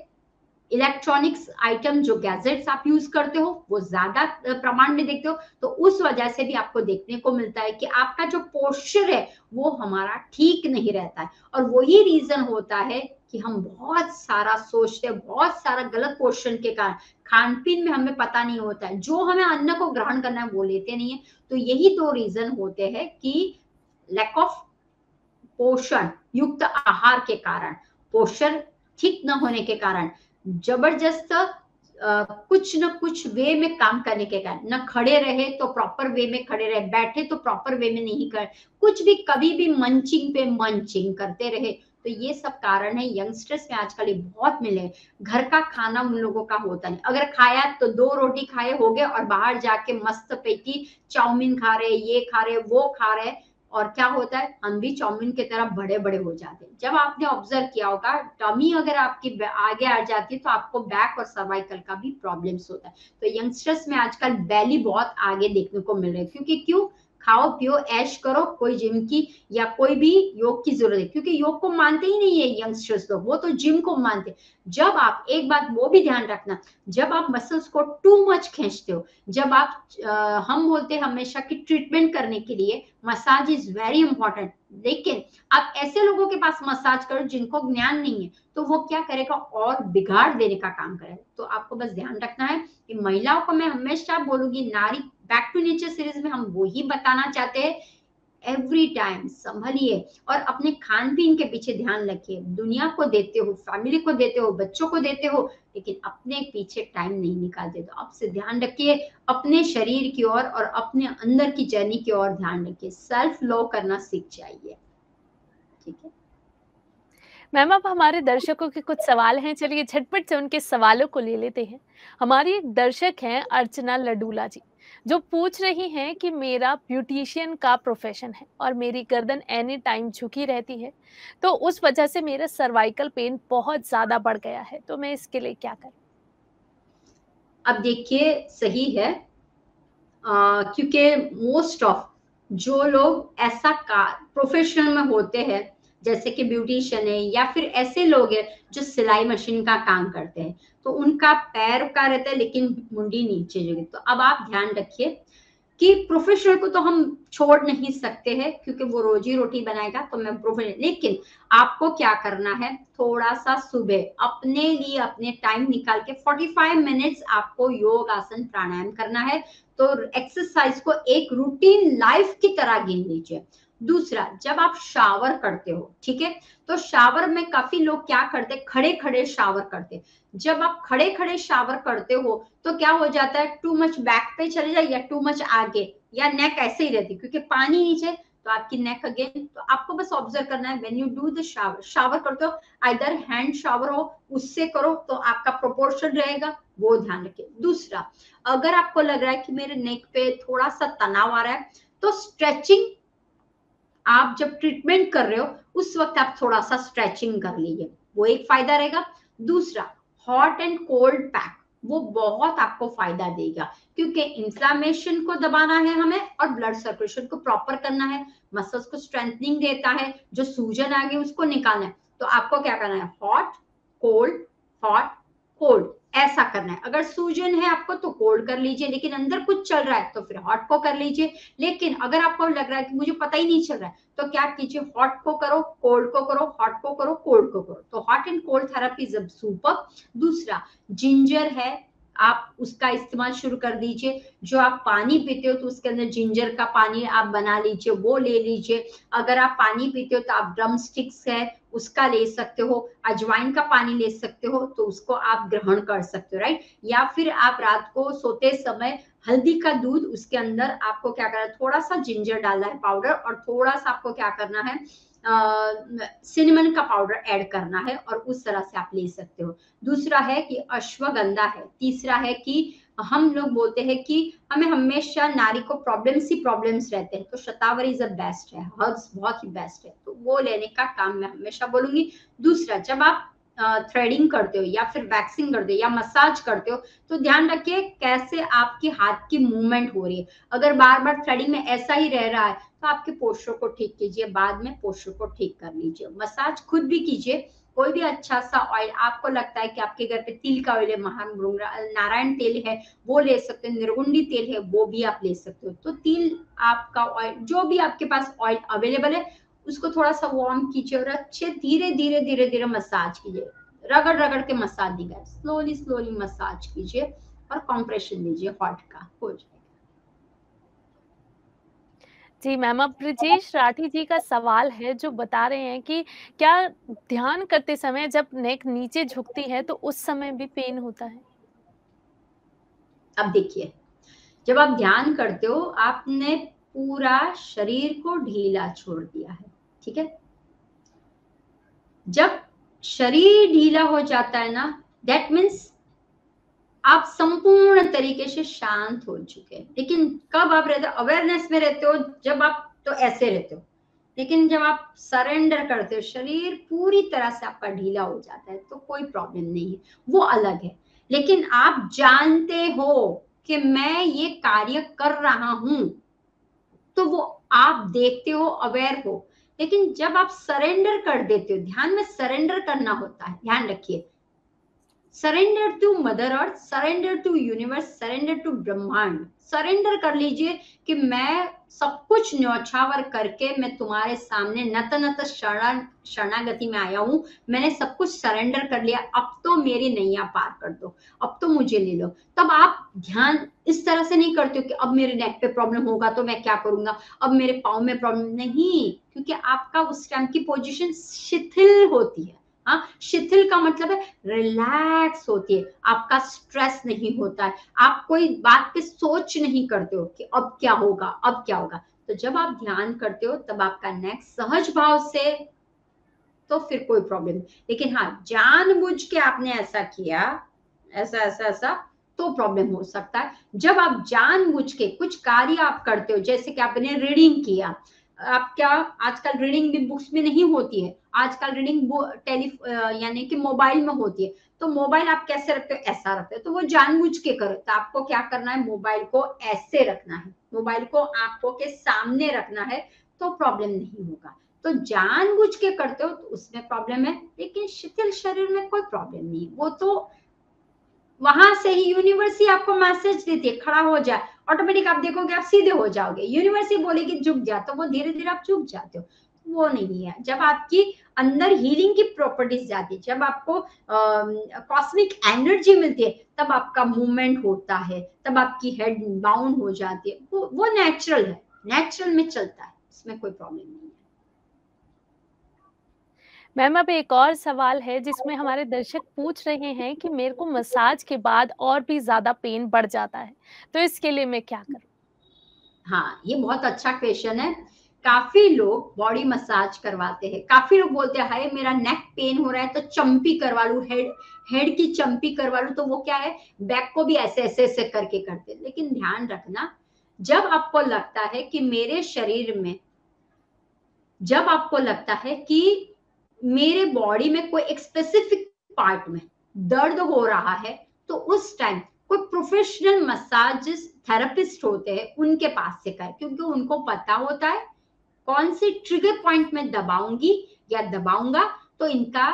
इलेक्ट्रॉनिक्स आइटम जो गैजेट्स आप यूज करते हो वो ज्यादा प्रमाण में देखते हो, तो उस वजह से भी आपको देखने को मिलता है कि आपका जो पोस्चर है वो हमारा ठीक नहीं रहता है, और वही रीजन होता है कि हम बहुत सारा सोचते हैं, बहुत सारा गलत पोषण के कारण, खान पीन में हमें पता नहीं होता है, जो हमें अन्न को ग्रहण करना है वो लेते नहीं है। तो यही दो रीजन होते हैं कि लैक ऑफ पोषण युक्त आहार के कारण, पोषण ठीक न होने के कारण, जबरदस्त कुछ न कुछ वे में काम करने के कारण, न खड़े रहे तो प्रॉपर वे में खड़े रहे, बैठे तो प्रॉपर वे में नहीं कर, कुछ भी कभी भी मंचिंग पे मंचिंग करते रहे, तो ये सब कारण है यंगस्टर्स में आजकल ये बहुत मिले। घर का खाना उन लोगों का होता नहीं, अगर खाया तो 2 रोटी खाए हो गए, और बाहर जाके मस्त पेटी चाउमीन खा रहे, ये खा रहे, वो खा रहे, और क्या होता है, हम भी चाउमीन की तरह बड़े बड़े हो जाते हैं। जब आपने ऑब्जर्व किया होगा, टमी अगर आपकी आगे आ जाती है तो आपको बैक और सर्वाइकल का भी प्रॉब्लम्स होता है। तो यंगस्टर्स में आजकल बेली बहुत आगे देखने को मिल रहे हैं, क्योंकि क्यों, खाओ पियो ऐश करो, कोई जिम की या कोई भी योग की जरूरत है, क्योंकि योग को मानते ही नहीं है यंगस्टर्स लोग, वो तो जिम को मानते। जब आप एक बात वो भी ध्यान रखना, जब आप मसल्स को टू मच खींचते हो, जब आप हम बोलते हैं हमेशा कि ट्रीटमेंट करने के लिए मसाज इज वेरी इंपॉर्टेंट, लेकिन आप ऐसे लोगों के पास मसाज करो जिनको ज्ञान नहीं है, तो वो क्या करेगा और बिगाड़ देने का काम करेगा। तो आपको बस ध्यान रखना है कि महिलाओं को मैं हमेशा बोलूंगी, नारी बैक टू नेचर सीरीज में हम वही बताना चाहते हैं, एवरी टाइम संभलिए और अपने खान पीन के पीछे ध्यान रखिए। दुनिया को देते हो, फैमिली को देते हो, बच्चों को देते हो, लेकिन अपने पीछे टाइम नहीं निकालते। तो आपसे ध्यान रखिए, अपने शरीर की ओर और अपने अंदर की जर्नी की ओर ध्यान रखिए, सेल्फ लव करना सीख जाइए। ठीक है मैम, अब हमारे दर्शकों के कुछ सवाल हैं, चलिए झटपट से उनके सवालों को ले लेते हैं। हमारी एक दर्शक हैं अर्चना लडूला जी, जो पूछ रही हैं कि मेरा ब्यूटिशियन का प्रोफेशन है और मेरी गर्दन एनी टाइम झुकी रहती है, तो उस वजह से मेरा सर्वाइकल पेन बहुत ज्यादा बढ़ गया है, तो मैं इसके लिए क्या करूं? अब देखिए सही है, क्योंकि मोस्ट ऑफ जो लोग ऐसा प्रोफेशनल में होते हैं, जैसे कि ब्यूटिशियन है या फिर ऐसे लोग हैं जो सिलाई मशीन का काम करते हैं, तो उनका पैर का रहता है लेकिन मुंडी नीचे जगह। तो अब आप ध्यान रखिए कि प्रोफेशनल को तो हम छोड़ नहीं सकते हैं, क्योंकि वो रोजी रोटी बनाएगा, तो मैं प्रोफेशनल, लेकिन आपको क्या करना है, थोड़ा सा सुबह अपने लिए अपने टाइम निकाल के 45 मिनट्स आपको योग आसन प्राणायाम करना है। तो एक्सरसाइज को एक रूटीन लाइफ की तरह गिन लीजिए। दूसरा, जब आप शावर करते हो, ठीक है, तो शावर में काफी लोग क्या करते, खड़े खड़े शावर करते। जब आप खड़े खड़े शावर करते हो तो क्या हो जाता है, टू मच बैक पे चले जाए या टू मच आगे, या नेक ऐसे ही रहती, क्योंकि पानी नीचे तो आपकी नेक अगेन। तो आपको बस ऑब्जर्व करना है, when you do the shower, shower करते हो आइदर हैंड शावर हो उससे करो तो आपका प्रोपोर्शन रहेगा, वो ध्यान रखिए। दूसरा, अगर आपको लग रहा है कि मेरे नेक पे थोड़ा सा तनाव आ रहा है, तो स्ट्रेचिंग, आप जब ट्रीटमेंट कर रहे हो उस वक्त आप थोड़ा सा स्ट्रेचिंग कर लीजिए, वो एक फायदा रहेगा। दूसरा, हॉट एंड कोल्ड पैक, वो बहुत आपको फायदा देगा, क्योंकि इंफ्लेमेशन को दबाना है हमें और ब्लड सर्कुलेशन को प्रॉपर करना है, मसल्स को स्ट्रेंथनिंग देता है, जो सूजन आ गई उसको निकालना है। तो आपको क्या करना है, हॉट कोल्ड ऐसा करना है। अगर सूजन है आपको तो कोल्ड कर लीजिए, लेकिन अंदर कुछ चल रहा है तो फिर हॉट को कर लीजिए। लेकिन अगर आपको लग रहा है कि मुझे पता ही नहीं चल रहा है, तो क्या कीजिए, हॉट को करो, कोल्ड को करो, हॉट को करो, कोल्ड को करो। तो hot and cold therapy is super. दूसरा, जिंजर है, आप उसका इस्तेमाल शुरू कर दीजिए। जो आप पानी पीते हो तो उसके अंदर जिंजर का पानी आप बना लीजिए, वो ले लीजिए। अगर आप पानी पीते हो तो आप ड्रम स्टिक्स है उसका ले सकते हो, अजवाइन का पानी ले सकते हो तो उसको आप ग्रहण कर सकते हो, राइट। या फिर आप रात को सोते समय हल्दी का दूध, उसके अंदर आपको क्या करना है, थोड़ा सा जिंजर डालना है पाउडर, और थोड़ा सा आपको क्या करना है, सिनेमन का पाउडर ऐड करना है, और उस तरह से आप ले सकते हो। दूसरा है कि अश्वगंधा है। तीसरा है कि हम लोग बोलते हैं कि हमें हमेशा नारी को प्रॉब्लम्स ही प्रॉब्लम्स रहते हैं, तो शतावरी इज द बेस्ट है, हर्ब्स बहुत ही बेस्ट है, तो वो लेने का काम मैं हमेशा बोलूंगी। दूसरा, जब आप थ्रेडिंग करते हो या फिर वैक्सिंग करते हो या मसाज करते हो, तो ध्यान रखिए कैसे आपके हाथ की मूवमेंट हो रही है। अगर बार बार थ्रेडिंग में ऐसा ही रह रहा है तो आपके पोस्चर को ठीक कीजिए, बाद में पोस्चर को ठीक कर लीजिए। मसाज खुद भी कीजिए, कोई भी अच्छा सा ऑयल आपको लगता है कि आपके घर पे तिल का ऑयल है, नारायण तेल है वो ले सकते हो, निर्गुंडी तेल है वो भी आप ले सकते हो। तो तिल आपका ऑयल, जो भी आपके पास ऑयल अवेलेबल है, उसको थोड़ा सा वार्म कीजिए और अच्छे धीरे धीरे धीरे धीरे मसाज कीजिए, रगड़ रगड़ के मसाज दीजिए, स्लोली स्लोली मसाज कीजिए और कंप्रेशन दीजिए, हॉट का हो जाए। जी मैम, अब ब्रिजेश राठी जी का सवाल है, जो बता रहे हैं कि क्या ध्यान करते समय जब नेक नीचे झुकती है तो उस समय भी पेन होता है? अब देखिए, जब आप ध्यान करते हो आपने पूरा शरीर को ढीला छोड़ दिया है, ठीक है। जब शरीर ढीला हो जाता है ना, दैट मीन्स आप संपूर्ण तरीके से शांत हो चुके हैं। लेकिन कब आप रहते हो, अवेयरनेस में रहते हो, जब आप तो ऐसे रहते हो, लेकिन जब आप सरेंडर करते हो, शरीर पूरी तरह से आपका ढीला हो जाता है, तो कोई प्रॉब्लम नहीं है, वो अलग है। लेकिन आप जानते हो कि मैं ये कार्य कर रहा हूं, तो वो आप देखते हो, अवेयर हो। लेकिन जब आप सरेंडर कर देते हो, ध्यान में सरेंडर करना होता है, ध्यान रखिए, surrender to mother earth, surrender to universe, surrender to ब्रह्मांड। सरेंडर कर लीजिए कि मैं सब कुछ न्यौछावर करके मैं तुम्हारे सामने नत नत शरणागति में आया हूं, मैंने सब कुछ सरेंडर कर लिया, अब तो मेरी नैया पार कर दो, अब तो मुझे ले लो। तब आप ध्यान इस तरह से नहीं करते हो कि अब मेरे नेक पे प्रॉब्लम होगा तो मैं क्या करूंगा, अब मेरे पाँव में प्रॉब्लम, नहीं, क्योंकि आपका उस टाइम की पोजीशन शिथिल होती है। हाँ, शिथिल का मतलब है रिलैक्स होती है, आपका स्ट्रेस नहीं होता है, आप कोई बात पे सोच नहीं करते हो कि अब क्या होगा, अब क्या होगा। तो जब आप ध्यान करते हो तब आपका नेक सहज भाव से, तो फिर कोई प्रॉब्लम नहीं। लेकिन हाँ, जानबूझ के आपने ऐसा किया, ऐसा ऐसा ऐसा, तो प्रॉब्लम हो सकता है। जब आप जानबूझ के कुछ कार्य आप करते हो, जैसे कि आपने रीडिंग किया, आप क्या, आजकल रीडिंग भी बुक्स में नहीं होती है, आजकल रीडिंग यानी कि मोबाइल में होती है। तो मोबाइल आप कैसे रखते हो, ऐसा रखते हो, तो वो जानबूझ के करो। तो आपको क्या करना है, मोबाइल को ऐसे रखना है, मोबाइल को आंखों के सामने रखना है, तो प्रॉब्लम नहीं होगा। तो जानबूझ के करते हो तो उसमें प्रॉब्लम है, लेकिन शिथिल शरीर में कोई प्रॉब्लम नहीं, वो तो वहां से ही यूनिवर्स ही आपको मैसेज देती है, खड़ा हो जाए, ऑटोमेटिक आप देखोगे आप सीधे हो जाओगे, यूनिवर्स ही बोलेगी झुक जा, तो वो धीरे धीरे आप झुक जाते हो। वो नहीं है, जब आपकी अंदर हीलिंग की प्रॉपर्टीज जाती है, जब आपको कॉस्मिक एनर्जी मिलती है, तब आपका मूवमेंट होता है, तब आपकी हेड बाउंड हो जाती है, वो नेचुरल है, नेचुरल में चलता है, इसमें कोई प्रॉब्लम नहीं है। मैम अब एक और सवाल है जिसमें हमारे दर्शक पूछ रहे हैं कि मेरे को मसाज के बाद और भी ज्यादा पेन बढ़ जाता है, तो इसके लिए मैं क्या करूं? हाँ, ये बहुत अच्छा क्वेश्चन है। काफी लोग बॉडी मसाज करवाते हैं, काफी लोग बोलते हैं हाय मेरा नेक पेन हो रहा है तो चंपी करवा लूं, हेड की चंपी करवा लूं, तो वो क्या है, बैक को भी ऐसे ऐसे ऐसे करके करते हैं। लेकिन ध्यान रखना, जब आपको लगता है कि मेरे शरीर में, जब आपको लगता है कि मेरे बॉडी में कोई एक स्पेसिफिक पार्ट में दर्द हो रहा है, तो उस टाइम कोई प्रोफेशनल मसाज थेरेपिस्ट होते हैं, उनके पास से कर, क्योंकि उनको पता होता है कौन सी ट्रिगर पॉइंट में दबाऊंगी या दबाऊंगा तो इनका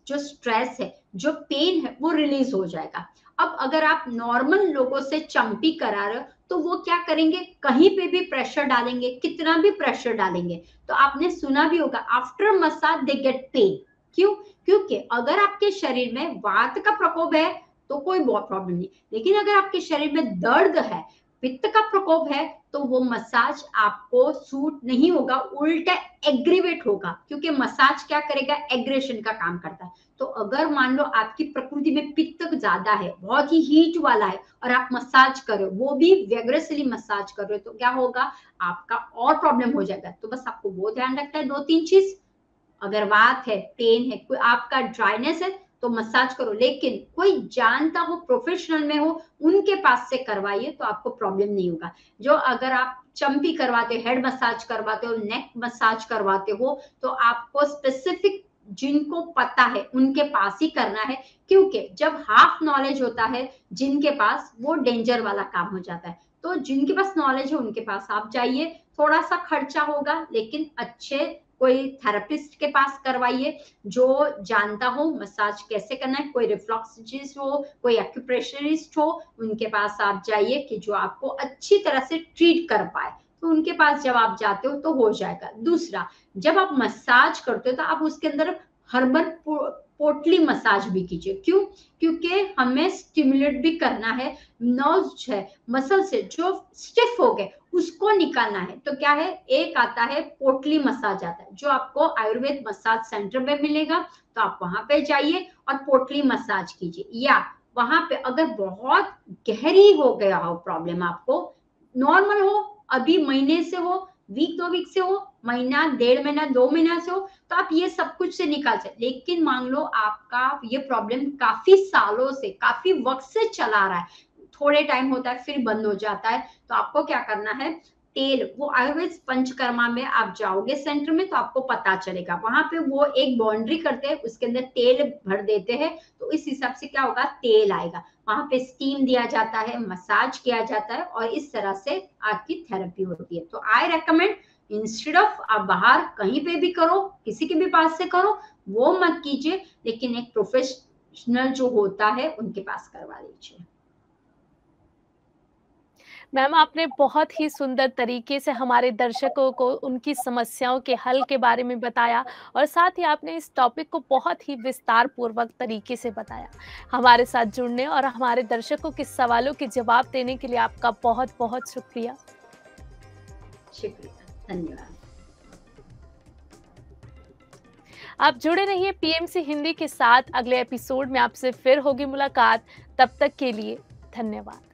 जो स्ट्रेस है, जो पेन है, वो रिलीज हो जाएगा। अब अगर आप नॉर्मल लोगों से चंपी करा रहे हो, तो वो क्या करेंगे, कहीं पे भी प्रेशर डालेंगे, कितना भी प्रेशर डालेंगे। तो आपने सुना भी होगा after massage they get pain, क्यों, क्योंकि अगर आपके शरीर में वात का प्रकोप है तो कोई बहुत प्रॉब्लम नहीं, लेकिन अगर आपके शरीर में दर्द है, पित्त का प्रकोप है, तो वो मसाज आपको सूट नहीं होगा, उल्टा एग्रीवेट होगा, क्योंकि मसाज क्या करेगा, एग्रेशन का काम करता है। तो अगर मान लो आपकी प्रकृति में पित्त ज्यादा है, बहुत ही हीट वाला है, और आप मसाज करो, वो भी वेगरसली मसाज कर रहे हो, तो क्या होगा, आपका और प्रॉब्लम हो जाएगा। तो बस आपको वो ध्यान रखना है, 2-3 चीज, अगर वात है, पेन है, कोई आपका ड्राइनेस है, तो मसाज करो, लेकिन कोई जानता हो, प्रोफेशनल में हो, उनके पास से करवाइए, तो आपको प्रॉब्लम नहीं होगा। जो अगर आप चंपी करवाते हो, हेड मसाज करवाते हो, नेक मसाज करवाते हो, तो आपको स्पेसिफिक जिनको पता है उनके पास ही करना है, क्योंकि जब हाफ नॉलेज होता है जिनके पास, वो डेंजर वाला काम हो जाता है। तो जिनके पास नॉलेज है उनके पास आप जाइए, थोड़ा सा खर्चा होगा, लेकिन अच्छे कोई थेरेपिस्ट के पास करवाइए जो जानता हो मसाज कैसे करना है, कोई रिफ्लॉक्सिस्ट हो, कोई एक्यूप्रेशरिस्ट हो, उनके पास आप जाइए कि जो आपको अच्छी तरह से ट्रीट कर पाए। तो उनके पास जब आप जाते हो तो हो जाएगा। दूसरा, जब आप मसाज करते हो तो आप उसके अंदर हर्बल पोटली मसाज भी कीजिए, क्यों, क्योंकि हमें स्टिमुलेट भी करना है, नर्व्स है, मसल से जो स्टिफ हो गए उसको निकालना है। तो क्या है, एक आता है पोटली मसाज आता है, जो आपको आयुर्वेद मसाज सेंटर में मिलेगा, तो आप वहां पे जाइए और पोटली मसाज कीजिए। या वहां पे अगर बहुत गहरी हो गया हो प्रॉब्लम, आपको नॉर्मल हो, अभी महीने से हो, वीक 2 वीक से हो, महीना 1.5 महीना 2 महीना से हो, तो आप ये सब कुछ से निकाल सकते। लेकिन मान लो आपका ये प्रॉब्लम काफी सालों से, काफी वक्त से चला रहा है, थोड़े टाइम होता है फिर बंद हो जाता है, तो आपको क्या करना है, तेल, वो आयुर्वेद पंचकर्मा में आप जाओगे सेंटर में तो आपको पता चलेगा, वहां पे वो एक बाउंड्री करते हैं, उसके अंदर तेल भर देते हैं, तो इस हिसाब से क्या होगा, तेल आएगा। वहां पे स्टीम दिया जाता है, मसाज किया जाता है और इस तरह से आपकी थेरेपी होती है। तो आई रेकमेंड इंस्टेड ऑफ आप बाहर कहीं पे भी करो, किसी के भी पास से करो, वो मत कीजिए, लेकिन एक प्रोफेशनल जो होता है उनके पास करवा लीजिए। मैम, आपने बहुत ही सुंदर तरीके से हमारे दर्शकों को उनकी समस्याओं के हल के बारे में बताया और साथ ही आपने इस टॉपिक को बहुत ही विस्तार पूर्वक तरीके से बताया। हमारे साथ जुड़ने और हमारे दर्शकों के सवालों के जवाब देने के लिए आपका बहुत-बहुत शुक्रिया। शुक्रिया, धन्यवाद। आप जुड़े रहिए पीएमसी हिंदी के साथ। अगले एपिसोड में आपसे फिर होगी मुलाकात। तब तक के लिए धन्यवाद।